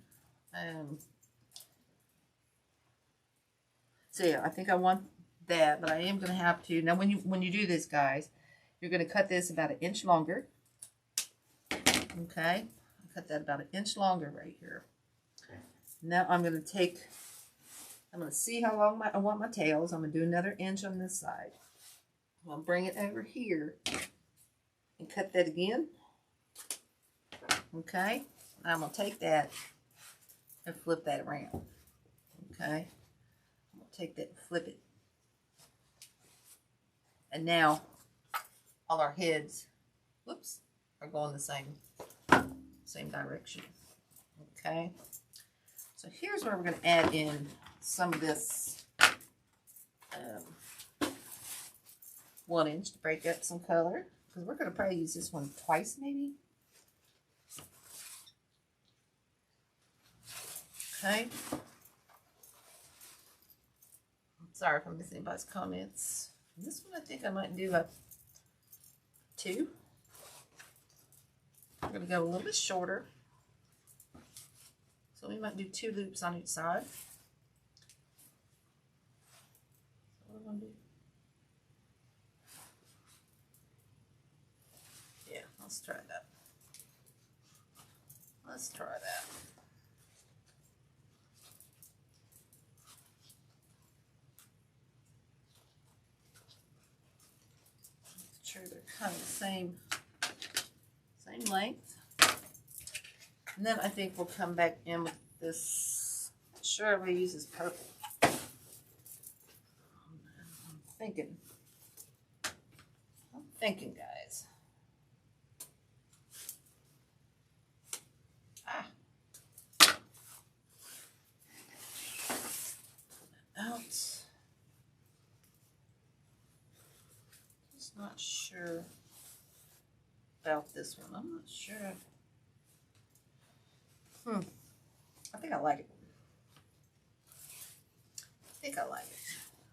So yeah, I think I want that, but I am going to have to. Now when you do this, guys, you're going to cut this about 1 inch longer. Okay. Cut that about 1 inch longer right here. Now I'm going to see how long I want my tails. I'm going to do another inch on this side. I'm going to bring it over here and cut that again. Okay. I'm going to take that and flip that around. Okay. I'm going to take that and flip it. And now all our heads, whoops, are going the same direction. Okay. So here's where we're going to add in some of this 1 inch to break up some color. Because we're going to probably use this one twice maybe. Okay. Sorry if I missed anybody's comments. This one I think I might do a 2. We're going to go a little bit shorter. So we might do 2 loops on each side. So what we're going to do. Yeah, let's try that. Let's try that. sure they're kind of the same length. And then I think we'll come back in with this. Sure, I'm going to use this purple. I'm thinking, guys. Out. Just not sure about this one. I'm not sure. I think I like it.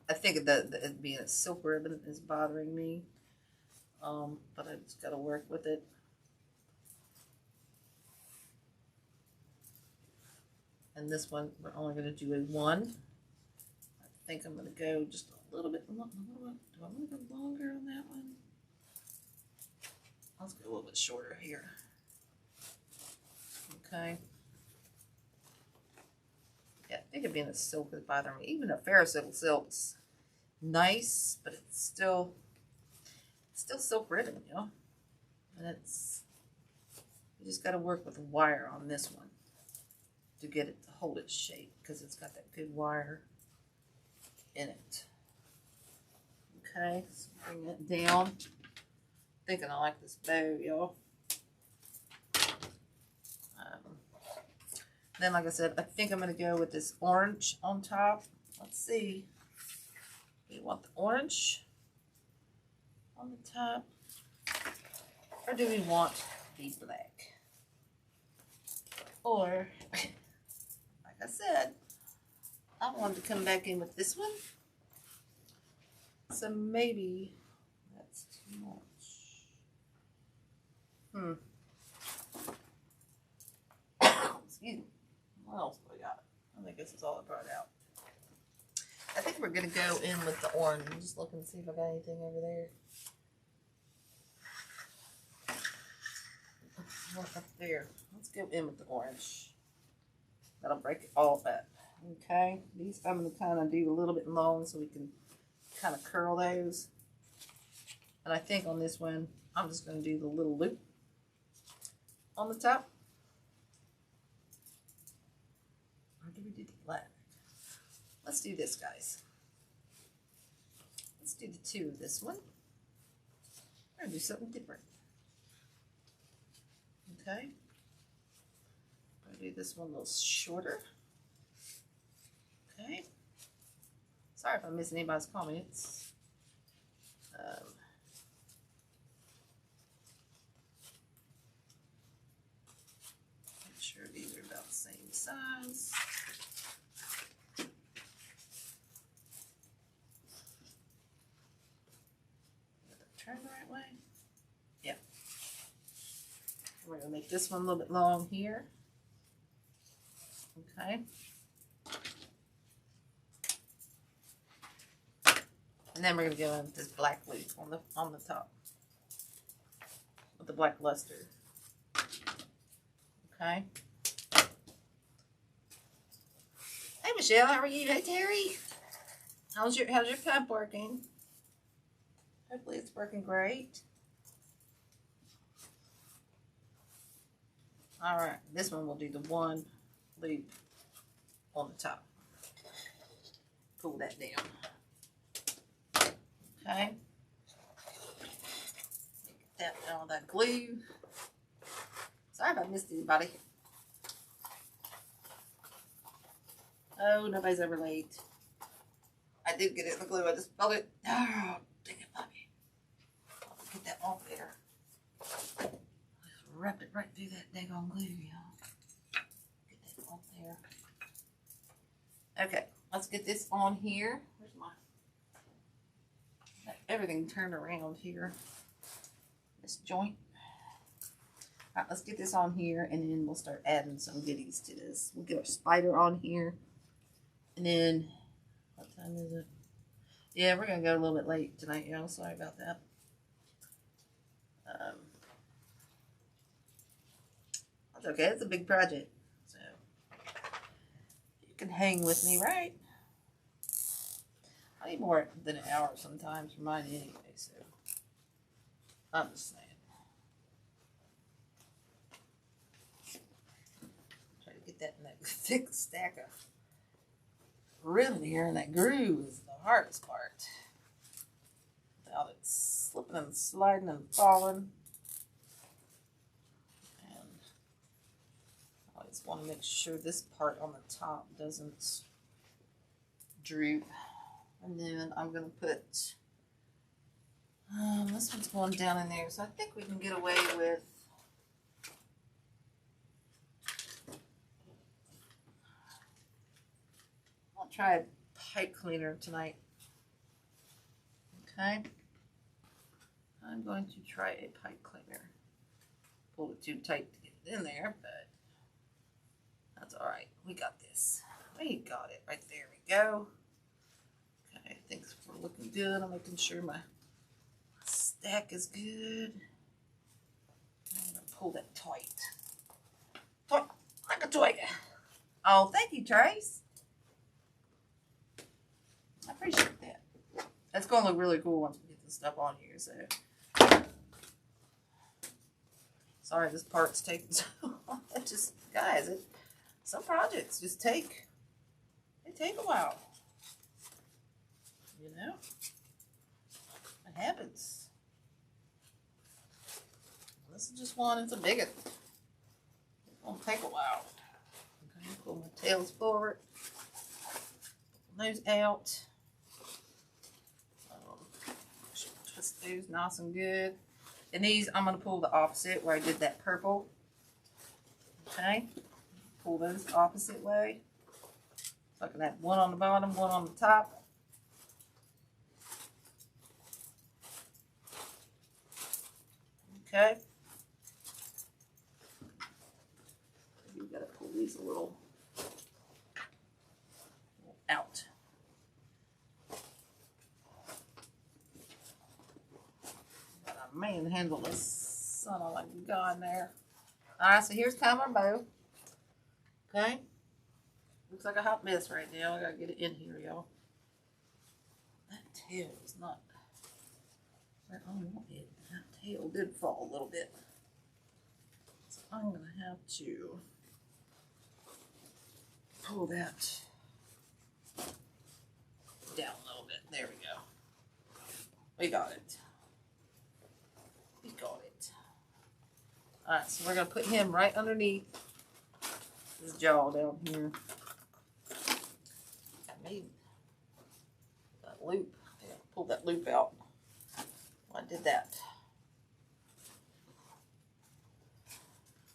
I think that it being a silk ribbon is bothering me. But I just got to work with it. And this one, we're only going to do a 1. I think I'm going to go just a little bit. Do I want to go longer on that one? Let's go a little bit shorter here. Okay. Yeah, I think it being a silk is bothering me. Even a Ferrocil silk's nice, but it's still silk ribbon, you know. And you just got to work with the wire on this one to get it to hold its shape, because it's got that good wire in it. Okay, so bring it down. Thinking I like this bow, y'all. Then, like I said, I think I'm going to go with this orange on top. Let's see. Do you want the orange on the top? Or do we want the black? Or, like I said, I wanted to come back in with this one. So maybe that's too much. Excuse me. What else do I got? I think this is all I brought out. I think we're going to go in with the orange. I'm just looking to see if I got anything over there. Up there. Let's go in with the orange. That'll break it all up. Okay. These I'm going to kind of do a little bit long so we can kind of curl those. And I think on this one, I'm just going to do the little loop on the top. Or do we do the black? Let's do this, guys. Let's do the 2 of this one. We're going to do something different. Okay. I'm going to do this one a little shorter. Okay. Sorry if I missed anybody's comments. Make sure these are about the same size. Turn the right way. Yeah. We're going to make this one a little bit long here. Okay. And then we're going to go in with this black loop on the top with the black luster. Okay. Hey Michelle, how are you? Hey Terry. How's your pump working? Hopefully it's working great. All right, this one we'll do the 1 loop on the top. Pull that down. Okay. Get that all that glue. Sorry if I missed anybody. Oh, nobody's ever late. I did get it in the glue. I just spelled it. Oh, dang it, puppy. Get that off there. Just wrap it right through that daggone glue, y'all. Get that off there. Okay, let's get this on here. Where's my... Everything turned around here. This joint. All right, let's get this on here, and then we'll start adding some goodies to this. We'll get our spider on here, and then what time is it? Yeah, we're gonna go a little bit late tonight, y'all. Sorry about that. That's okay. It's a big project, so you can hang with me, right? I need more than an hour sometimes for mine anyway, so I'm just saying. Try to get that in that thick stack of rhythm here, and that groove is the hardest part. Without it slipping and sliding and falling. And I just want to make sure this part on the top doesn't droop. And then I'm going to put, this one's going down in there, so I think we can get away with I'll try a pipe cleaner tonight. Okay. I'm going to try a pipe cleaner. Pulled it too tight to get it in there, but that's all right. We got this. We got it right there. We go. Okay, things are looking good. I'm making sure my stack is good. I'm gonna pull that tight. Tight, like a twig. Oh, thank you, Trace. I appreciate that. That's going to look really cool once we get this stuff on here. So, sorry, this part's taking so long. It just, guys, some projects just take a while. You know, it happens. This is just one. It's a big one. It's gonna take a while. Okay, pull my tails forward. Pull those out. Twist those nice and good. And these, I'm gonna pull the opposite where I did that purple. Okay, pull those the opposite way. So I can have one on the bottom, one on the top. Okay. You've got to pull these a little out. Got a manhandle this son of a gun there. Alright, so here's kind of our bow. Okay. Looks like a hot mess right now. I gotta get it in here, y'all. That tail is not where I want it. That tail did fall a little bit. So I'm gonna have to pull that down a little bit. There we go. We got it. We got it. Alright, so we're gonna put him right underneath his jaw down here. I made that loop. I pulled that loop out. I did that.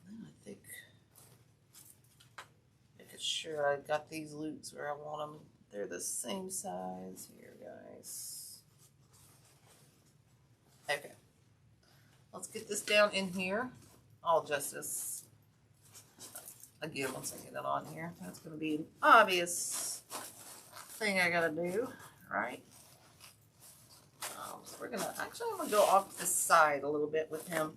Then I think making sure I got these loops where I want them. They're the same size here, guys. Okay. Let's get this down in here. I'll adjust this again once I get it on here. That's going to be an obvious thing I got to do, right? So we're gonna, actually I'm gonna go off this side a little bit with him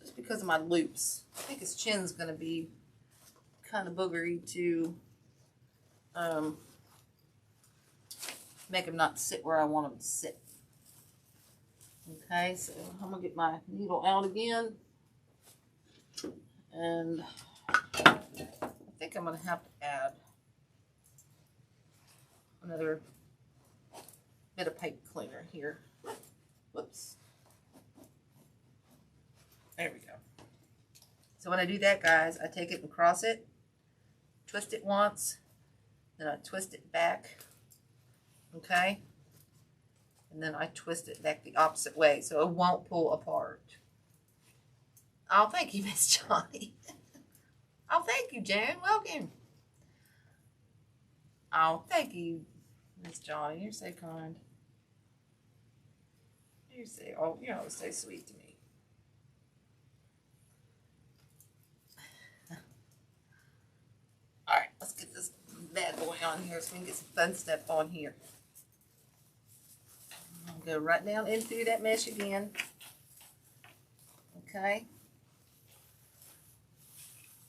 just because of my loops. I think his chin's gonna be kind of boogery to make him not sit where I want him to sit. Okay, so I'm gonna get my needle out again, and I think I'm gonna have to add another bit of pipe cleaner here. Whoops. There we go. So when I do that, guys, I take it and cross it, twist it once, then I twist it back, okay? And then I twist it back the opposite way so it won't pull apart. Oh, thank you, Miss Johnny. Oh, thank you, Jan. Welcome. Oh, thank you, Miss Johnny. You're so kind. You say, oh, you know, stay sweet to me. All right, let's get this bad boy on here so we can get some fun stuff on here. I'll go right down in through that mesh again. Okay.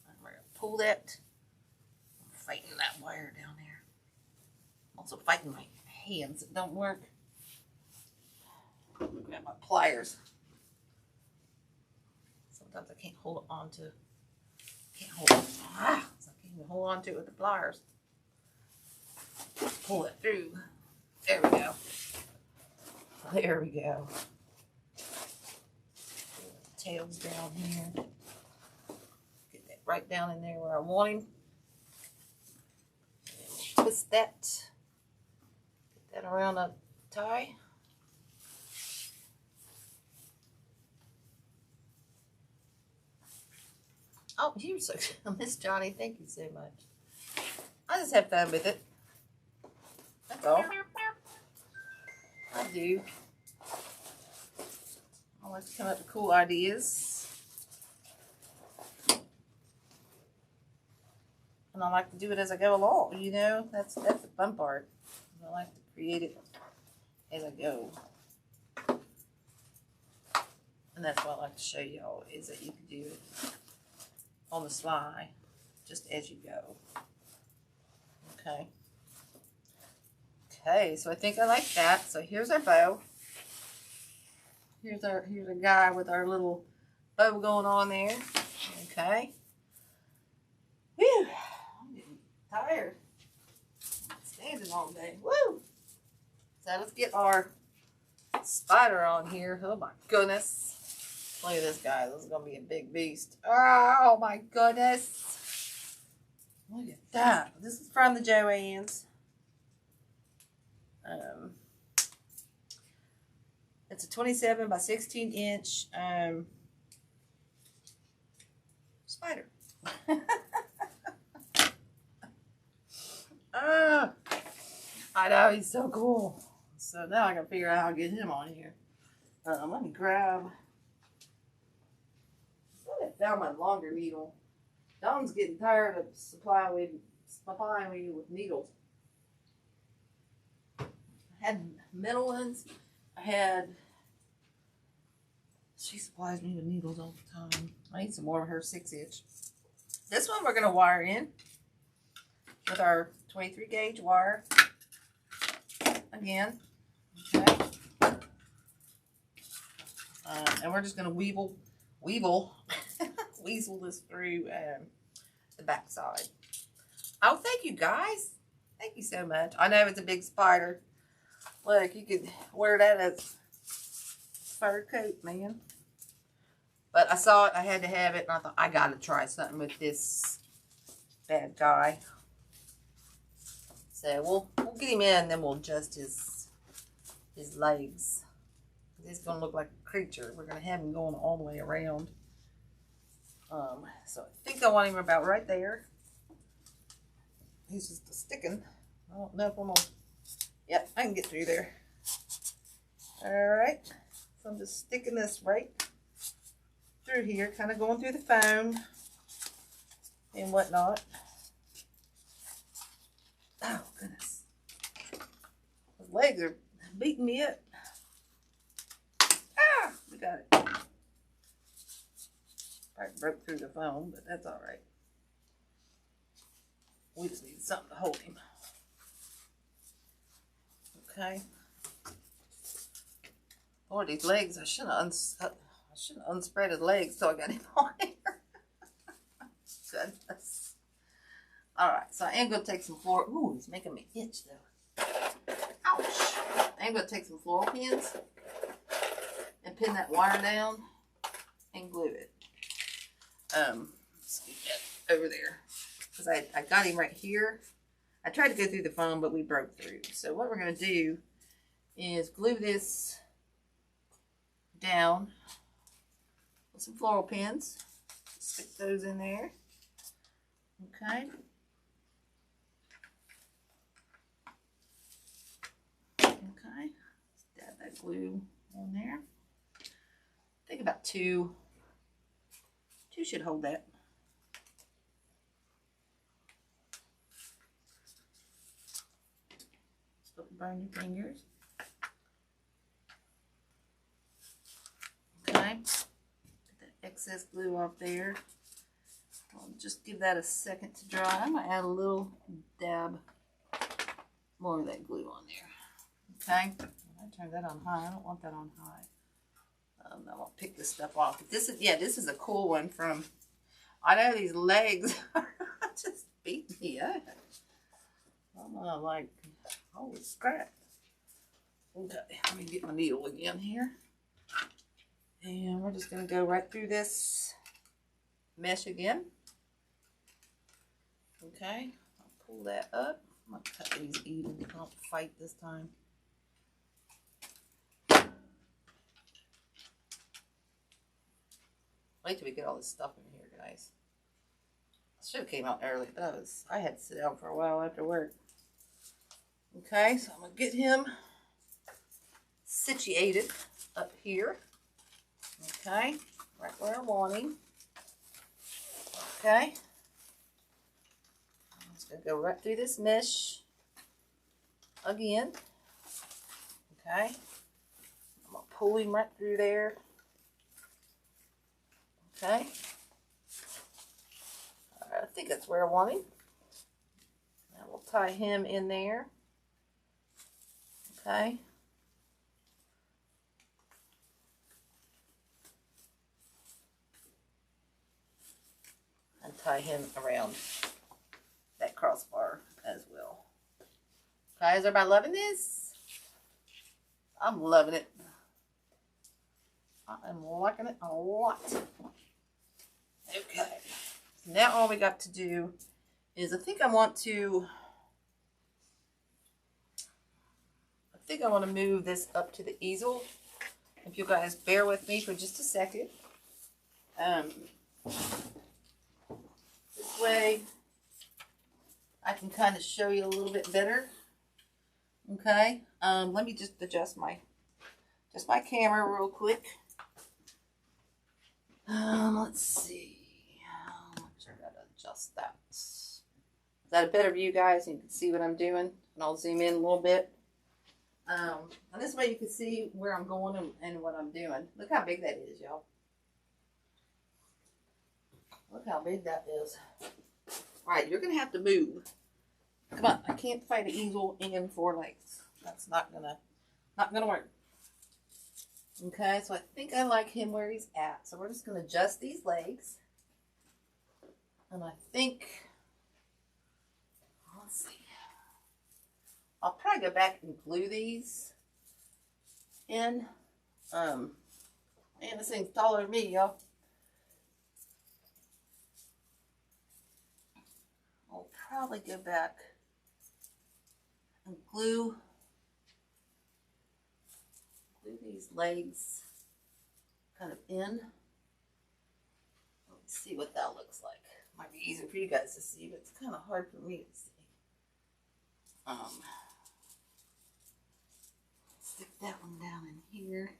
And we're gonna pull that. I'm fighting that wire down there. Also fighting my hands that don't work. Grab my pliers. Sometimes I can't hold on to. Can't hold on. I can't even hold on to it with the pliers. Pull it through. There we go. There we go. Tails down here. Get that right down in there where I want him. Twist that. Get that around a tie. Oh, you're so Miss Johnny. Thank you so much. I just have fun with it. That's all. I do. I like to come up with cool ideas. And I like to do it as I go along, you know. That's the fun part. I like to create it as I go. And that's what I like to show y'all, is that you can do it on the fly, just as you go. Okay. Okay, so I think I like that. So here's our bow. Here's a guy with our little bow going on there. Okay. Whew. I'm getting tired. Standing all day. Woo! So let's get our spider on here. Oh my goodness. Look at this guy. This is going to be a big beast. Oh my goodness. Look at that. This is from the Joann's. It's a 27 by 16 inch spider. I know, he's so cool. So now I can figure out how to get him on here. Let me grab. I found my longer needle. Dawn's getting tired of supplying me with needles. I had metal ones. She supplies me with needles all the time. I need some more of her 6-inch. This one we're going to wire in with our 23 gauge wire. Again. Okay. And we're just going to weasel this through the back side. Oh, thank you guys. Thank you so much. I know it's a big spider. Look, you could wear that as fur coat, man. But I saw it, I had to have it, and I thought, I gotta try something with this bad guy. So we'll get him in, and then we'll adjust his legs. He's gonna look like a creature. We're gonna have him going all the way around. So I think I want him about right there. He's just sticking. I don't know if I'm gonna. Yep, I can get through there. Alright. So I'm just sticking this right through here, kind of going through the foam and whatnot. Oh, goodness. His legs are beating me up. Ah, we got it. Probably broke through the foam, but that's alright. We just need something to hold him. Okay. Lord, these legs, I shouldn't have unspread his legs so I got him on here. Goodness. Alright, so I am going to take some floor. Ooh, he's making me itch though. Ouch. I am going to take some floral pins and pin that wire down and glue it. Let's get that over there. Because I got him right here. I tried to go through the foam, but we broke through. So what we're going to do is glue this down with some floral pins. Stick those in there. Okay. Okay. Dab that glue on there. I think about two. Two should hold that. Don't burn your fingers. Okay. Get that excess glue off there. I'll just give that a second to dry. I'm going to add a little dab more of that glue on there. Okay. I turned that on high. I don't want that on high. I'm gonna pick this stuff off. But this is, yeah, this is a cool one from, I know these legs just beat me up. I'm like, holy crap. Okay, let me get my needle again here. And we're just going to go right through this mesh again. Okay, I'll pull that up. I'm going to cut these even. Don't fight this time. Wait till we get all this stuff in here, guys. I should have came out early, but I had to sit down for a while after work. Okay, so I'm going to get him situated up here. Okay, right where I want him. Okay. I'm just going to go right through this mesh again. Okay. I'm going to pull him right through there. Okay. I think that's where I want him. Now we'll tie him in there. Okay. And tie him around that crossbar as well. Okay, is everybody loving this? I'm loving it. I am liking it a lot. Okay. So now all we got to do is I think I want to move this up to the easel. If you guys bear with me for just a second. This way I can kind of show you a little bit better. Okay. Let me just adjust my camera real quick. Let's see. I'm sure I gotta adjust that. Is that a better view, guys? You can see what I'm doing, and I'll zoom in a little bit. And this way you can see where I'm going and what I'm doing. Look how big that is, y'all. Look how big that is. All right, you're gonna have to move. Come on, I can't fight an easel in 4 legs. That's not gonna work. Okay, so I think I like him where he's at. So we're just gonna adjust these legs. And I think, let's see. I'll probably go back and glue these in. Man, this thing's taller than me, y'all. I'll probably go back and glue these legs kind of in. Let's see what that looks like. Might be easier for you guys to see, but it's kind of hard for me to see. Stick that one down in here.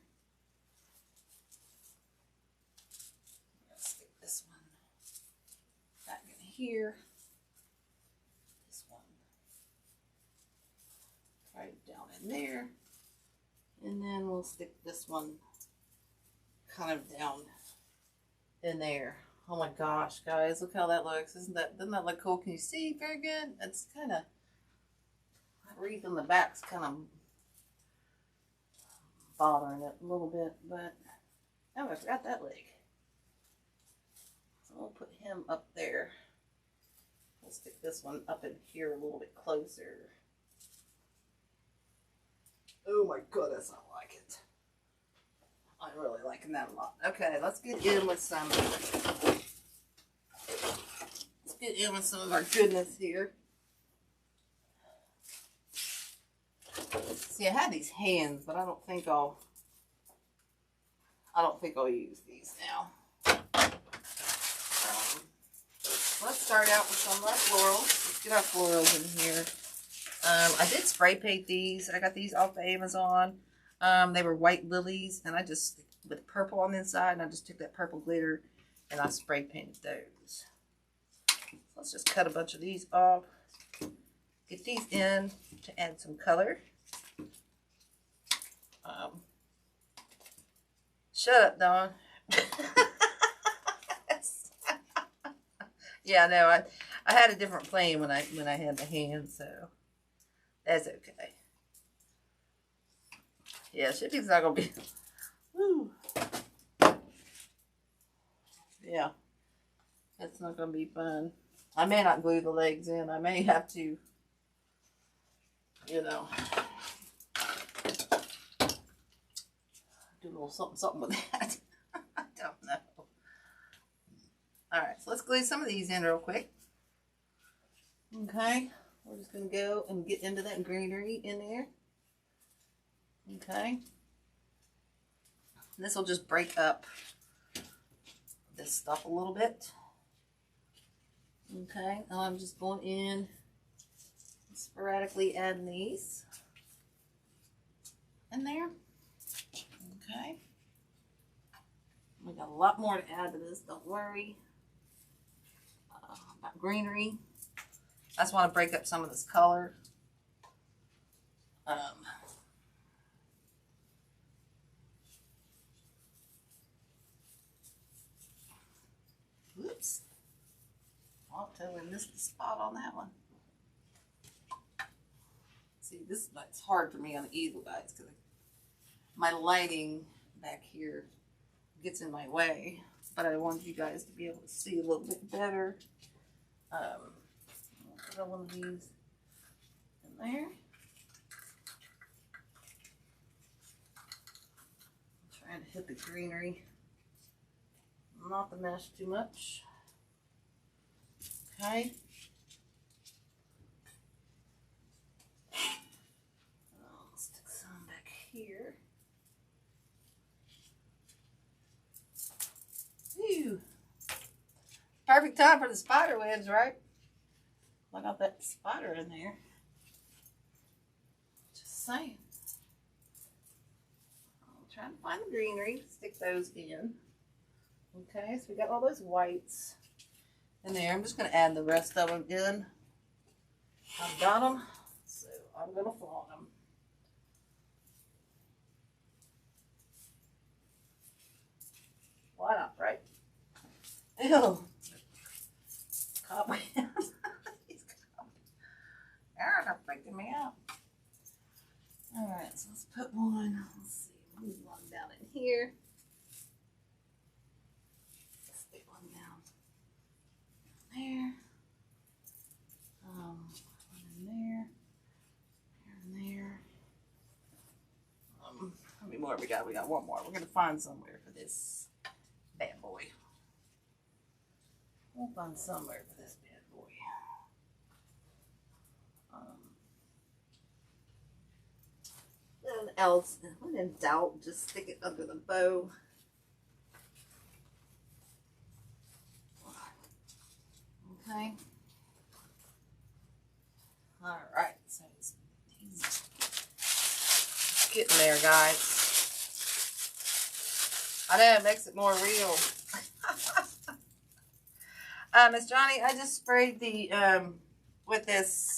Stick this one back in here. This one right down in there. And then we'll stick this one kind of down in there. Oh my gosh, guys, look how that looks. Doesn't that look cool? Can you see very good? It's kind of, that wreath on the back's kind of bothering it a little bit, but oh, I forgot that leg. So we'll put him up there. We'll stick this one up in here a little bit closer. Oh my goodness, I like it. I'm really liking that a lot. Okay, let's get in with some. Let's get in with some of our goodness here. See, I had these hands, but I don't think I'll use these now. Let's start out with some of our florals. Let's get our florals in here. I did spray paint these. I got these off of Amazon. They were white lilies, and I just, with purple on the inside, and I just took that purple glitter, and I spray painted those. So let's just cut a bunch of these off. Get these in to add some color. Shut up, Dawn. Yeah, no, I had a different plan when I had the hands, so that's okay. Yeah, shipping's not gonna be. Woo. Yeah, that's not going to be fun. I may not glue the legs in. I may have to, you know, do a little something with that. I don't know. Alright, so let's glue some of these in real quick. Okay, we're just going to go and get into that greenery in there. Okay. This will just break up this stuff a little bit. Okay, now I'm just going in sporadically adding these in there. Okay. We got a lot more to add to this, don't worry. About greenery. I just want to break up some of this color. Whoops. I'll totally missed the spot on that one. See, this it's hard for me on the easel, guys, because my lighting back here gets in my way. But I want you guys to be able to see a little bit better. I'll put one of these in there. I'm trying to hit the greenery, not the mesh too much. Okay. I'll stick some back here. Phew. Perfect time for the spider webs, right? I got that spider in there. Just saying. I'm trying to find the greenery, stick those in. Okay, so we got all those whites in there. I'm just going to add the rest of them in. I've got them, so I'm going to flaunt them. Why not, right? Ew. Cobweb. They're freaking me out. Alright, so let's put one. Let's see. Move one down in here. Let's stick one down there. One in there. Here and there. How many more we got? We got one more. We're going to find somewhere for this bad boy. We'll find somewhere for this bad boy. Then else, when in doubt, just stick it under the bow. Okay. All right. So he's getting there, guys. I know it makes it more real. Miss Johnny, I just sprayed the with this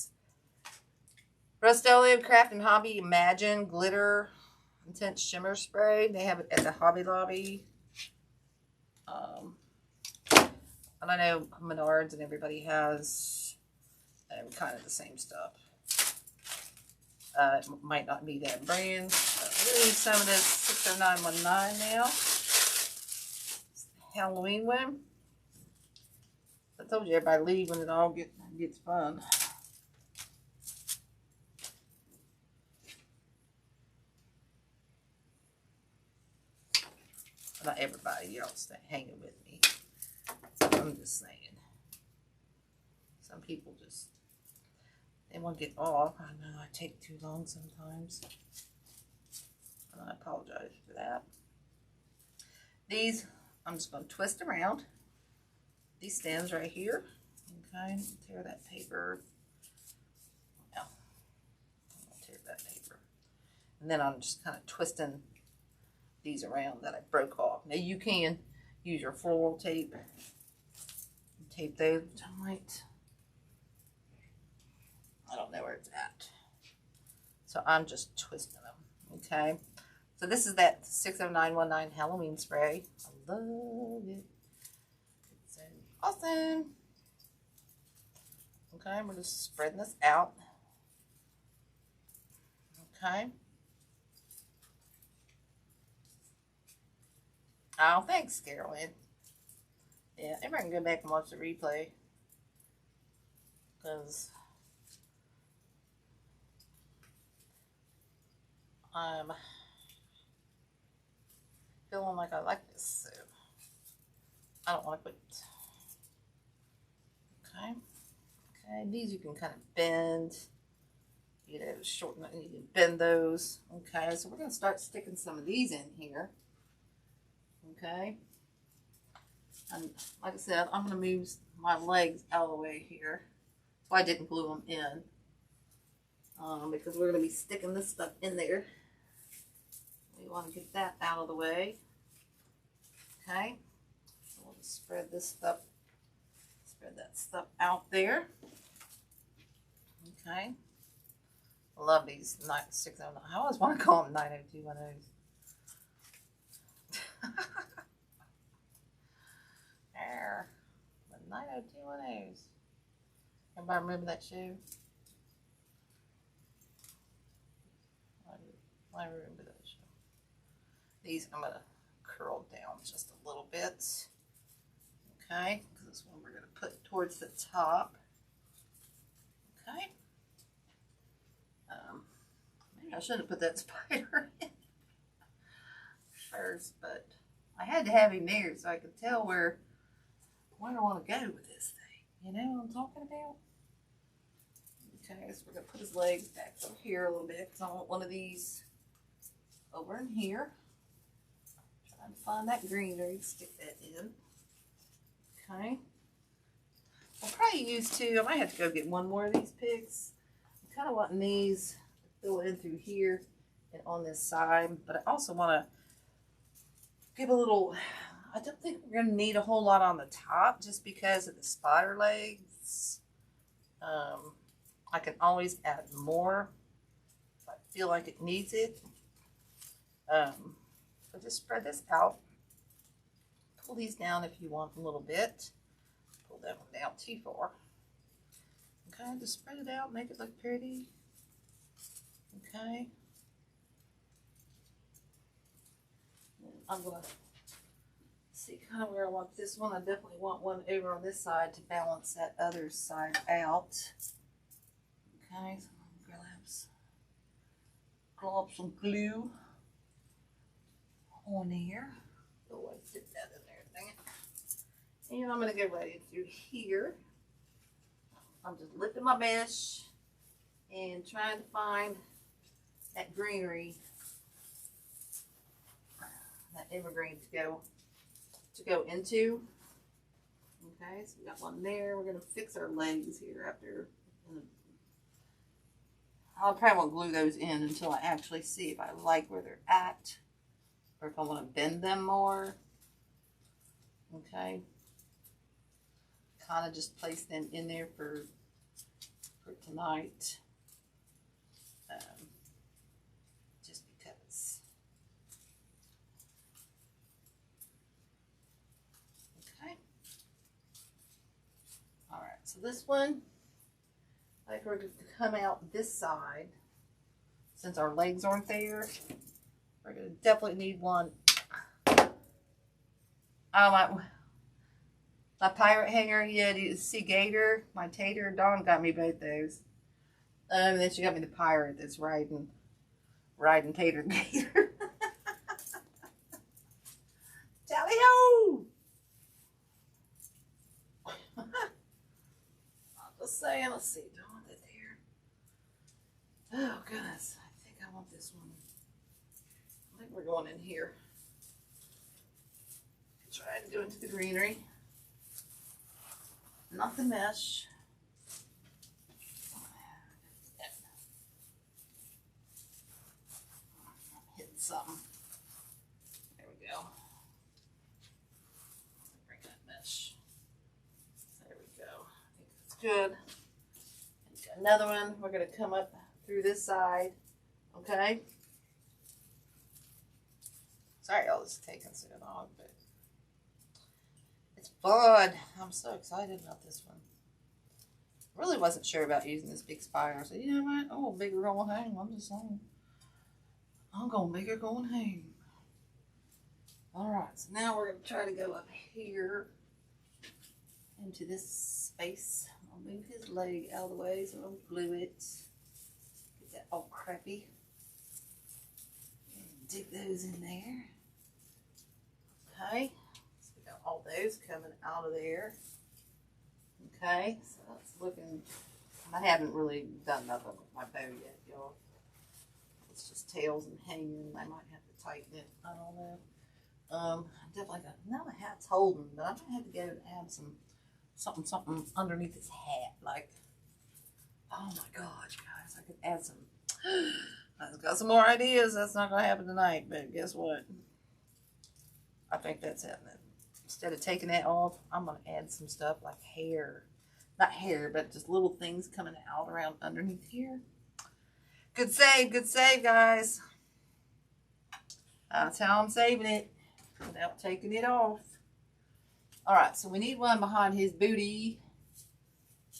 Rust-Oleum Craft and Hobby Imagine Glitter Intense Shimmer Spray. They have it at the Hobby Lobby. And I know Menards and everybody has kind of the same stuff. It might not be that brand. We need some of this 60919 now. It's the Halloween one. I told you everybody leave when it all gets fun. Not everybody, y'all stay hanging with me. I'm just saying. Some people just, they want to get off. I know I take too long sometimes. And I apologize for that. These, I'm just going to twist around. These stems right here. Okay, tear that paper. No, I'm going to tear that paper. And then I'm just kind of twisting these around that I broke off. Now you can use your floral tape. Tape those tight. I don't know where it's at. So I'm just twisting them. Okay. So this is that 60919 Halloween spray. I love it. It's so awesome. Okay, we're just spreading this out. Okay. Oh, thanks, Carolyn. Yeah, everybody can go back and watch the replay. Because I'm feeling like I like this, so I don't want to quit. Okay. Okay, these you can kind of bend. You know, shorten it and you can bend those. Okay, so we're going to start sticking some of these in here. Okay. And like I said, I'm going to move my legs out of the way here. That's why I didn't glue them in. Because we're going to be sticking this stuff in there. We want to get that out of the way. Okay. So we'll just spread this stuff, spread that stuff out there. Okay. I love these 609. I always want to call them 90210s. There. The 90210s. Everybody remember that show? I remember that show. These I'm going to curl down just a little bit. Okay. Because this one we're going to put towards the top. Okay. Maybe I should have put that spider in first, but I had to have him there so I could tell where I want to go with this thing. You know what I'm talking about? Okay, so we're going to put his legs back over here a little bit because I want one of these over in here. Trying to find that greenery, stick that in. Okay. I'll probably use two. I might have to go get one more of these picks. I'm kind of wanting these to fill in through here and on this side, but I also want to give a little, I don't think we're going to need a whole lot on the top just because of the spider legs. I can always add more if I feel like it needs it. So just spread this out. Pull these down if you want a little bit. Pull that one down too far. Okay, just spread it out, make it look pretty. Okay. I'm going to see kind of where I want this one. I definitely want one over on this side to balance that other side out. Okay, so I'm going to grab some glue on here. Oh, I stick that in there, dang it. And I'm going to go right in through here. I'm just lifting my mesh and trying to find that greenery, that evergreen to go into. Okay, so we got one there. We're going to fix our legs here after. I'll probably won't glue those in until I actually see if I like where they're at or if I want to bend them more. Okay. Kind of just place them in there for tonight. Just because. Okay. All right, so this one, I think we're going to come out this side. Since our legs aren't there, we're going to definitely need one. Oh, my pirate hanger, yeah, you see Gator, my tater. Dawn got me both those. And then she got me the pirate that's riding Tater Gator. Tally ho! I'm just saying, let's see, Dawn is there. Oh goodness, I think I want this one. I think we're going in here. Try to go into the greenery. Not the mesh. Hitting something. There we go. Bring that mesh. There we go. I think that's good. Got another one. We're going to come up through this side. Okay. Sorry, all this is taking so long, but it's fun. I'm so excited about this one. Really wasn't sure about using this big spider. So you know what? I'm gonna make her go and hang. I'm just saying. I'm gonna make her go and hang. Alright, so now we're gonna try to go up here. into this space. I'll move his leg out of the way so I don't glue it. Get that all crappy. And dig those in there. Okay, so we got all those coming out of there. Okay, so that's looking, I haven't really done nothing with my bow yet, y'all. It's just tails and hanging. I might have to tighten it. I don't know. Definitely got, now my hat's holding, but I might have to go and add something underneath his hat. Like, oh my gosh, guys, I could add some. I've got some more ideas. That's not gonna happen tonight, but guess what? I think that's happening. Instead of taking that off, I'm gonna add some stuff like hair. Not hair, but just little things coming out around underneath here. Good save, guys. That's how I'm saving it without taking it off. All right, so we need one behind his booty.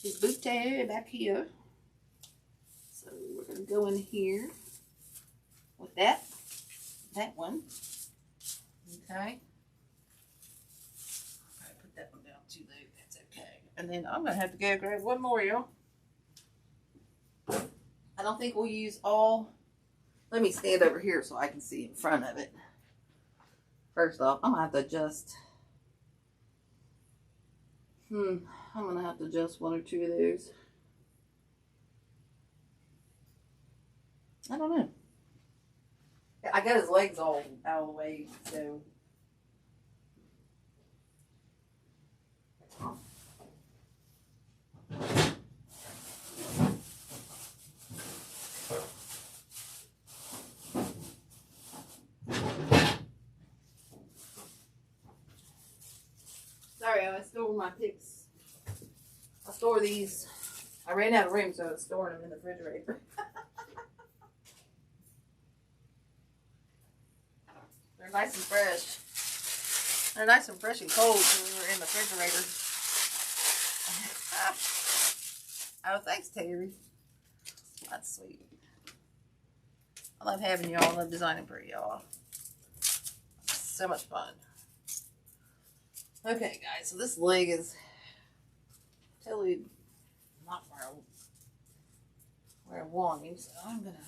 His booty back here. So we're gonna go in here with that one. Okay. I'll put that one down too, though. That's okay. And then I'm gonna have to go grab one more, y'all. I don't think we'll use all. Let me stand over here so I can see in front of it. First off, I'm gonna have to adjust. I'm gonna have to adjust one or two of those. I don't know. I got his legs all out of the way, so. Sorry, I store my picks. I store these. I ran out of room, so I was storing them in the refrigerator. They're nice and fresh. They're nice and fresh and cold, so we were in the refrigerator. Oh, thanks, Terry. That's sweet. I love having y'all. I love designing for y'all. So much fun. Okay, guys, so this leg is totally not where I want him. So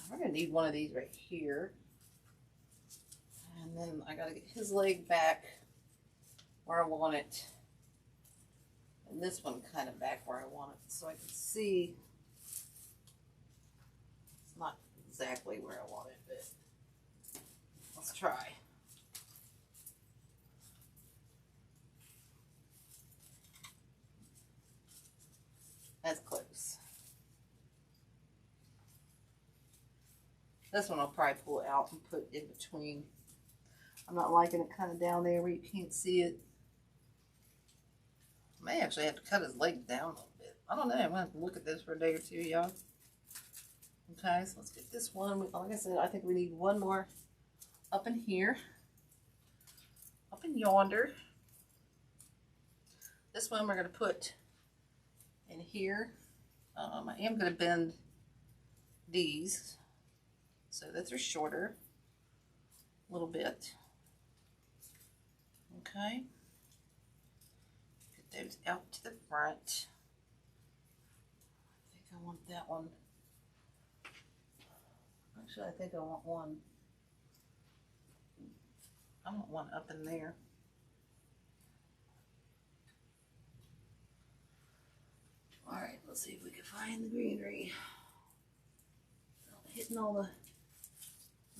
we're gonna need one of these right here. And then I gotta get his leg back where I want it. And this one kind of back where I want it. So I can see it's not exactly where I want it, but let's try. That's close. This one I'll probably pull out and put in between. I'm not liking it kind of down there where you can't see it. I may actually have to cut his leg down a little bit. I don't know. I'm going to have to look at this for a day or two, y'all. Okay, so let's get this one. Like I said, I think we need one more up in here. Up in yonder. This one we're going to put in here. I am going to bend these so that they're shorter a little bit. Okay. Get those out to the front. I think I want that one. Actually, I think I want one. I want one up in there. Alright, let's see if we can find the greenery. Hitting all the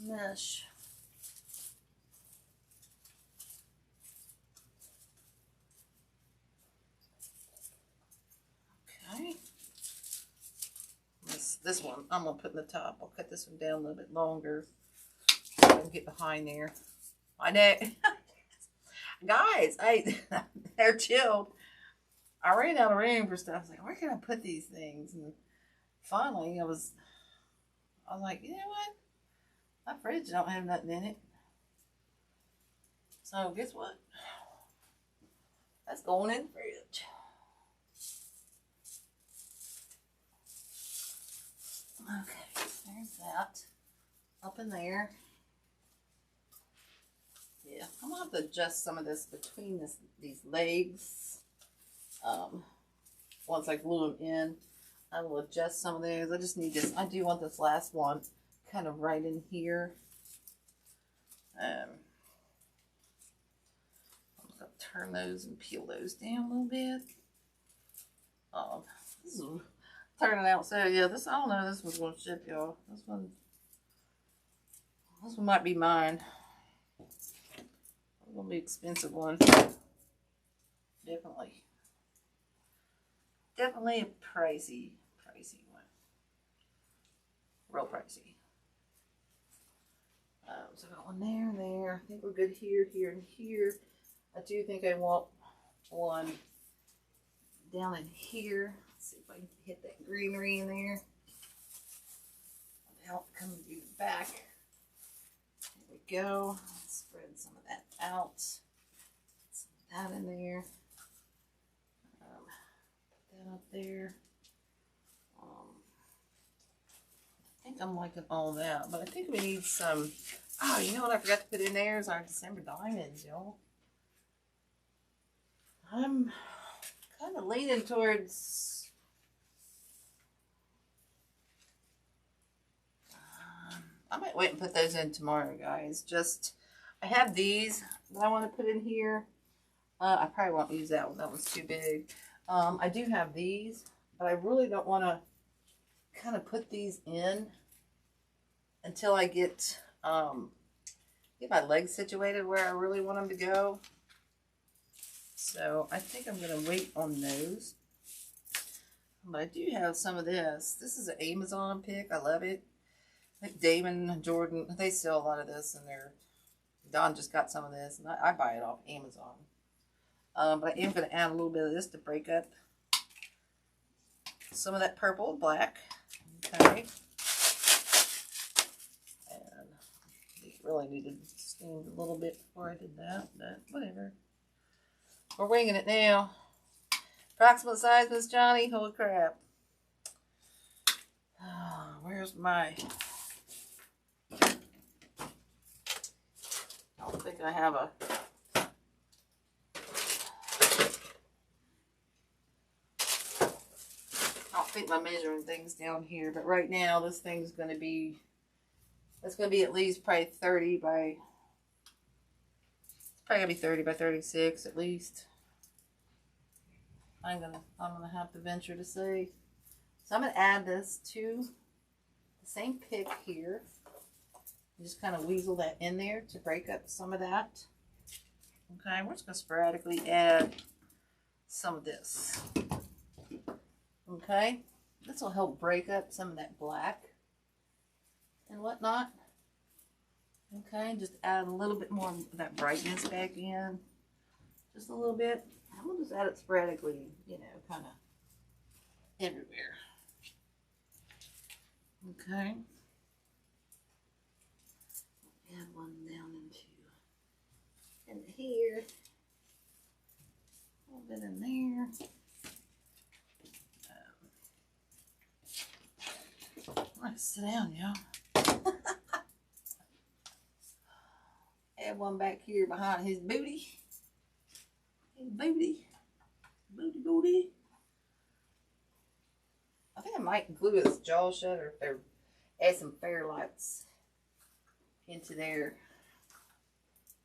mesh. Okay. This one I'm going to put in the top. I'll cut this one down a little bit longer so I can get behind there. I know. Guys, they're chilled. I ran out of room for stuff. I was like, where can I put these things? And finally, I was like, you know what? My fridge don't have nothing in it. So guess what? That's going in the fridge. Okay, there's that. Up in there. Yeah, I'm going to have to adjust some of this between these legs. once I glue them in, I will adjust some of those. I just need this. I do want this last one kind of right in here. I'm going to turn those and peel those down a little bit. This is turning out so, yeah, this, I don't know, this one's going to ship, y'all. This one might be mine. It's going to be an expensive one. Definitely. Definitely a pricey one. Real pricey. So I got one there and there. I think we're good here, here, and here. I do think I want one down in here. Let's see if I can hit that greenery in there. Help come to the back. There we go. Let's spread some of that out. Some of that in there. Put that up there. I think I'm liking all that, but I think we need some. Oh, you know what I forgot to put in there is our December diamonds, y'all. I'm kind of leaning towards I might wait and put those in tomorrow, guys. Just, I have these that I want to put in here. I probably won't use that one. That one's too big. I do have these, but I really don't want to kind of put these in until I get my legs situated where I really want them to go. So I think I'm going to wait on those. But I do have some of this. This is an Amazon pick. I love it. I think Damon and Jordan, they sell a lot of this, and Don just got some of this, and I buy it off Amazon. But I am going to add a little bit of this to break up some of that purple and black. Okay. And it really needed to steam a little bit before I did that, but whatever. We're winging it now. Approximate size, Miss Johnny. Holy crap. Oh, where's my... I don't think I have a... I don't think my measuring thing's down here, but right now this thing's going to be... It's going to be at least probably 30 by... It's probably going to be 30 by 36 at least. I'm gonna have to venture to say. So I'm gonna add this to the same pick here. Just kind of weasel that in there to break up some of that. Okay, we're just gonna sporadically add some of this. Okay, this will help break up some of that black and whatnot. Okay, just add a little bit more of that brightness back in. Just a little bit. I'm going to just add it sporadically, you know, kind of everywhere. Okay. Add one down into here. A little bit in there. Let's sit down, y'all. Add one back here behind his booty. Booty. I think I might glue his jaw shut, or add some fairlights into there.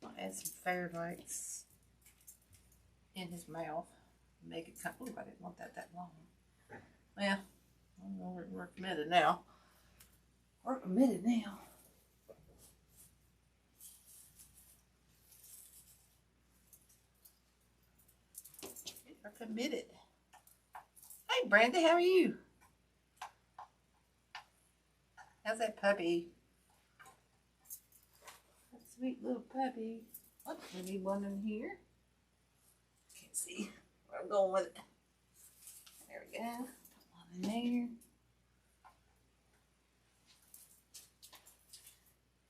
I'll add some fairlights in his mouth. Make it kind of, I didn't want that long. Yeah, we're committed now. We're committed now. Committed. Hey, Brandy, how are you? How's that puppy? That sweet little puppy. Oh, we need one in here. Can't see where I'm going with it. There we go. Put one in there.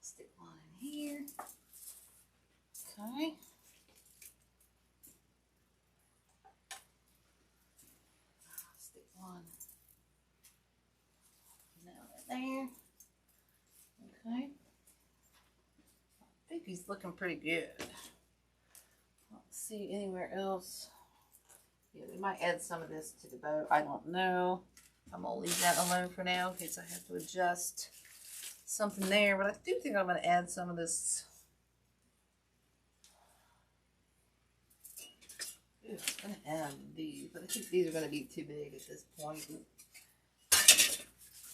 Stick one in here. Okay. There. Okay. I think he's looking pretty good. I don't see anywhere else Yeah, we might add some of this to the bow. I don't know. I'm going to leave that alone for now in case I have to adjust something there. But I do think I'm going to add some of this. I'm going to add these, but I think these are going to be too big at this point.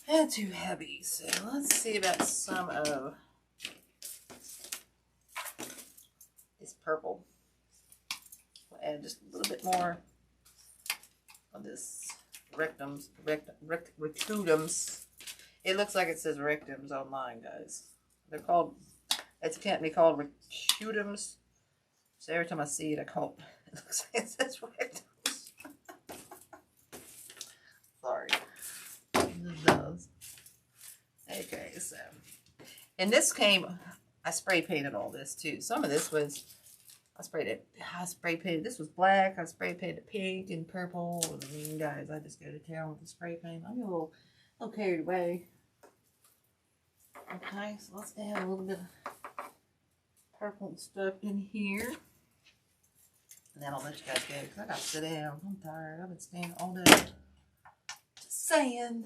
And too heavy. So let's see about some of this purple. We'll add just a little bit more of this rectums. It looks like it says rectums online, guys. They're called, it's a company called rectums. So every time I see it, I call it looks like it says rectums. Sorry. It does. Okay, so, and this came, I spray painted all this too. Some of this was, I spray painted, this was black, I spray painted pink and purple. I mean, guys, I just go to town with the spray paint. I'm a little carried away. Okay, so let's add a little bit of purple stuff in here. And then I'll let you guys go, because I gotta sit down. I'm tired. I've been standing all day. Just saying.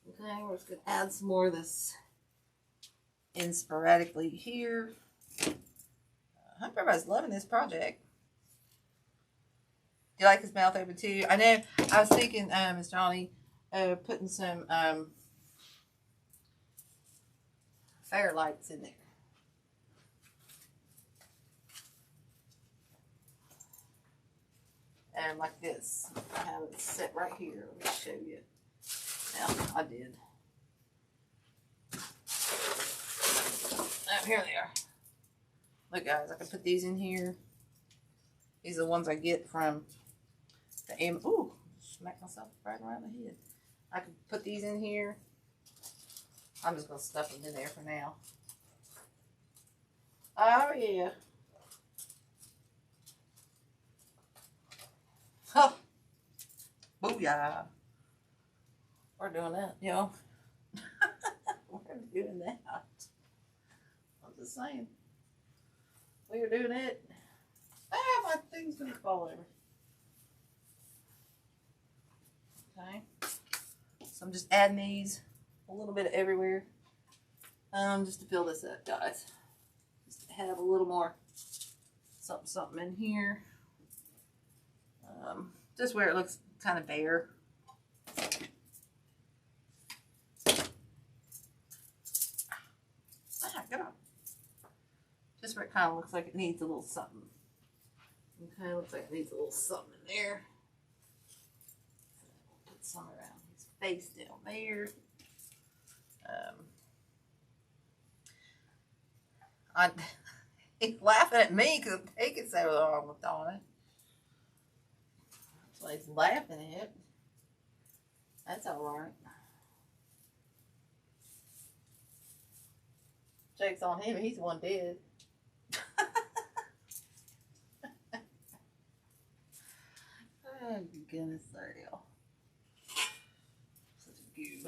Okay, we're just going to add some more of this in sporadically here. I hope everybody's loving this project. Do you like his mouth open too? I know, I was thinking, Miss Johnny, putting some fire lights in there. And like this. I have it set right here. Let me show you. Now, I did. Oh, here they are. Look, guys, I can put these in here. These are the ones I get from the ooh, smack myself right around the head. I can put these in here. I'm just going to stuff them in there for now. Oh, yeah. Huh. Booyah. We're doing that, yo. We're doing that. I'm just saying. We are doing it. Ah, my thing's gonna fall over. Okay. So I'm just adding these a little bit everywhere. Just to fill this up, guys. Just to have a little more something in here. Just where it looks kind of bare. Get on. Just where it kind of looks like it needs a little something. Okay, looks like it needs a little something in there. Put some around his face down there. He's laughing at me because I'm taking so long with Donna. So he's laughing at. That's alright. Joke's on him, he's the one dead. Oh, goodness, sorry, y'all. Such a goob.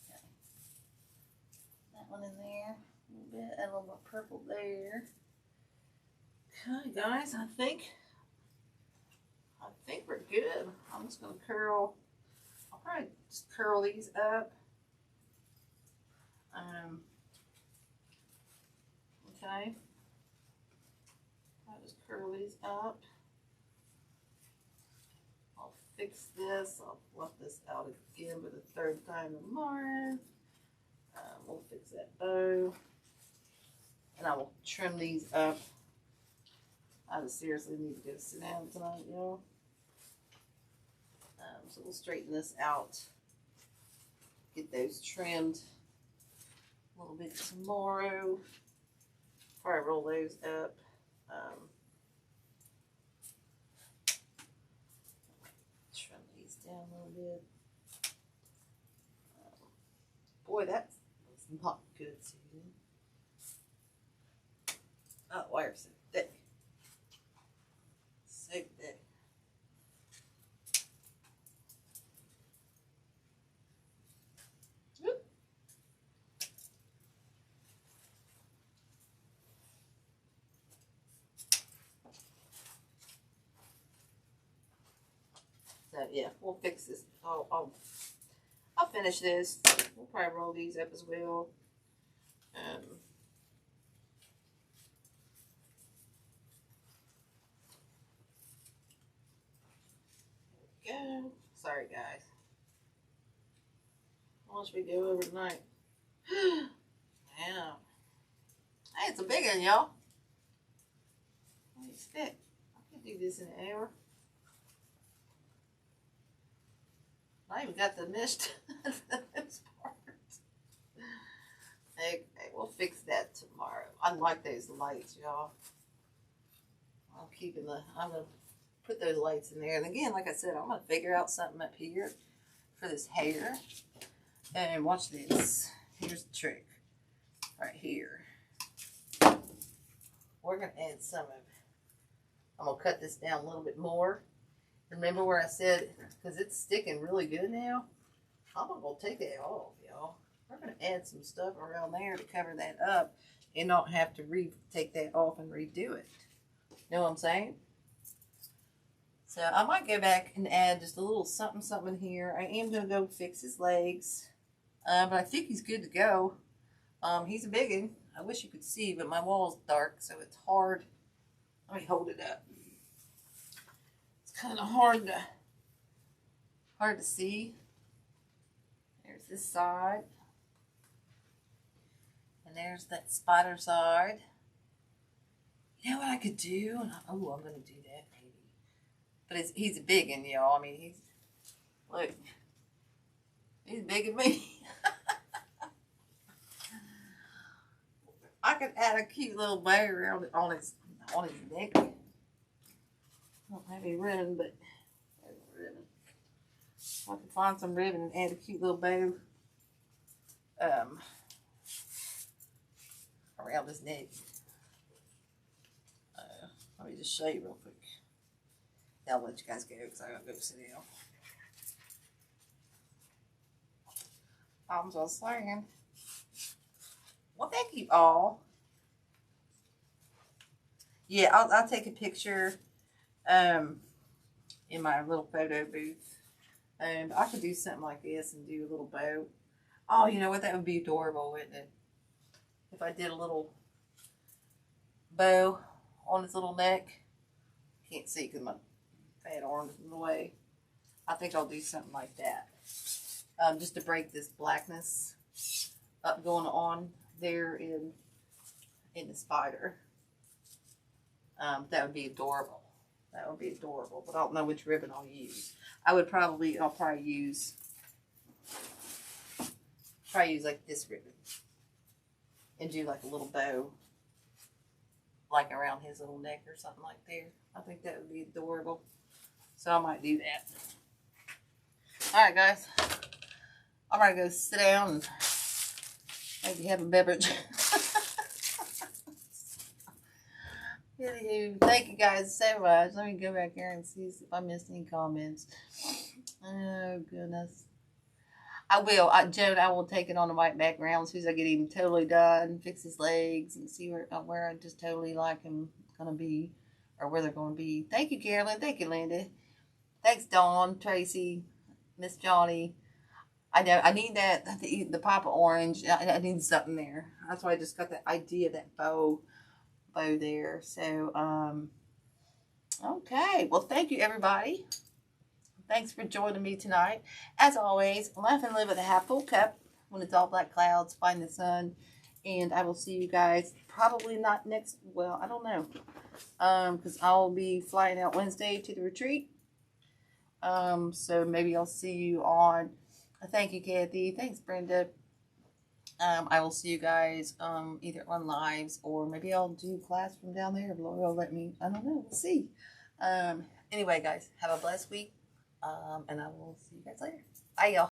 Okay. That one in there. A little bit, and a little more purple there. Okay, guys, I think we're good. I'm just going to curl. I'll probably just curl these up. Okay. I'll just curl these up. I'll fix this. I'll fluff this out again for the third time tomorrow. We'll fix that bow. And I will trim these up. I just seriously need to go sit down tonight, y'all. So we'll straighten this out. Get those trimmed a little bit tomorrow. Probably roll those up. Trim these down a little bit. Boy, that's not good, Susan. Oh, wire's so thick. So thick. Yeah, we'll fix this. I'll finish this. We'll probably roll these up as well. Go. Sorry, guys. Once we go over tonight. Yeah. Hey, it's a big one, y'all. Let me stick. I can do this in an hour. I even got the mist. This part. Okay, we'll fix that tomorrow. I like those lights, y'all. I'm gonna put those lights in there. And again, like I said, I'm gonna figure out something up here for this hair. And watch this. Here's the trick. Right here. We're gonna add some of it. I'm gonna cut this down a little bit more. Remember where I said, because it's sticking really good now, I'm gonna go take it off, y'all. We're gonna add some stuff around there to cover that up and not have to take that off and redo it. You know what I'm saying? So I might go back and add just a little something here. I am gonna go fix his legs, but I think he's good to go. He's a big one. I wish you could see, but my wall's dark, so it's hard. Let me hold it up. It's kind of hard to see. There's this side. And there's that spider side. You know what I could do? Oh, I'm going to do that maybe. But he's a big one, y'all. I mean, look. He's bigger than me. I could add a cute little bow around on his neck. I don't have any ribbon, but there's a ribbon. I can find some ribbon and add a cute little bow around his neck. Let me just show you real quick. Then I'll let you guys go because I gotta go sit down. I'm just saying. Well, thank you all. Yeah, I'll take a picture in my little photo booth. I could do something like this and do a little bow. Oh, you know what? That would be adorable, wouldn't it? If I did a little bow on his little neck. Can't see because my fat arm is in the way. I think I'll do something like that. Just to break this blackness up going on there in the spider. That would be adorable. That would be adorable, but I don't know which ribbon I'll use. I'll probably use like this ribbon and do like a little bow like around his little neck or something like there. I think that would be adorable. So I might do that. Alright guys. I'm gonna go sit down and maybe have a beverage. Anywho, thank you guys so much. Let me go back here and see if I missed any comments. Oh goodness. I will. Joan, I will take it on the white background as soon as I get him totally done, fix his legs, and see where I just totally like him gonna be, or where they're gonna be. Thank you, Carolyn. Thank you, Linda. Thanks, Dawn, Tracy, Miss Johnny. I know I need the Papa Orange. I need something there. That's why I just got that idea, that bow there. So okay. Well, thank you, everybody. Thanks for joining me tonight. As always, laugh and live with a half full cup. When it's all black clouds, find the sun. And I will see you guys probably not next, well, I don't know. Because I'll be flying out Wednesday to the retreat. So maybe I'll see you on, thank you, Kathy. Thanks, Brenda. I will see you guys either on lives or maybe I'll do class from down there. If Lord will let me, I don't know. We'll see. Anyway, guys, have a blessed week. And I will see you guys later. Bye, y'all.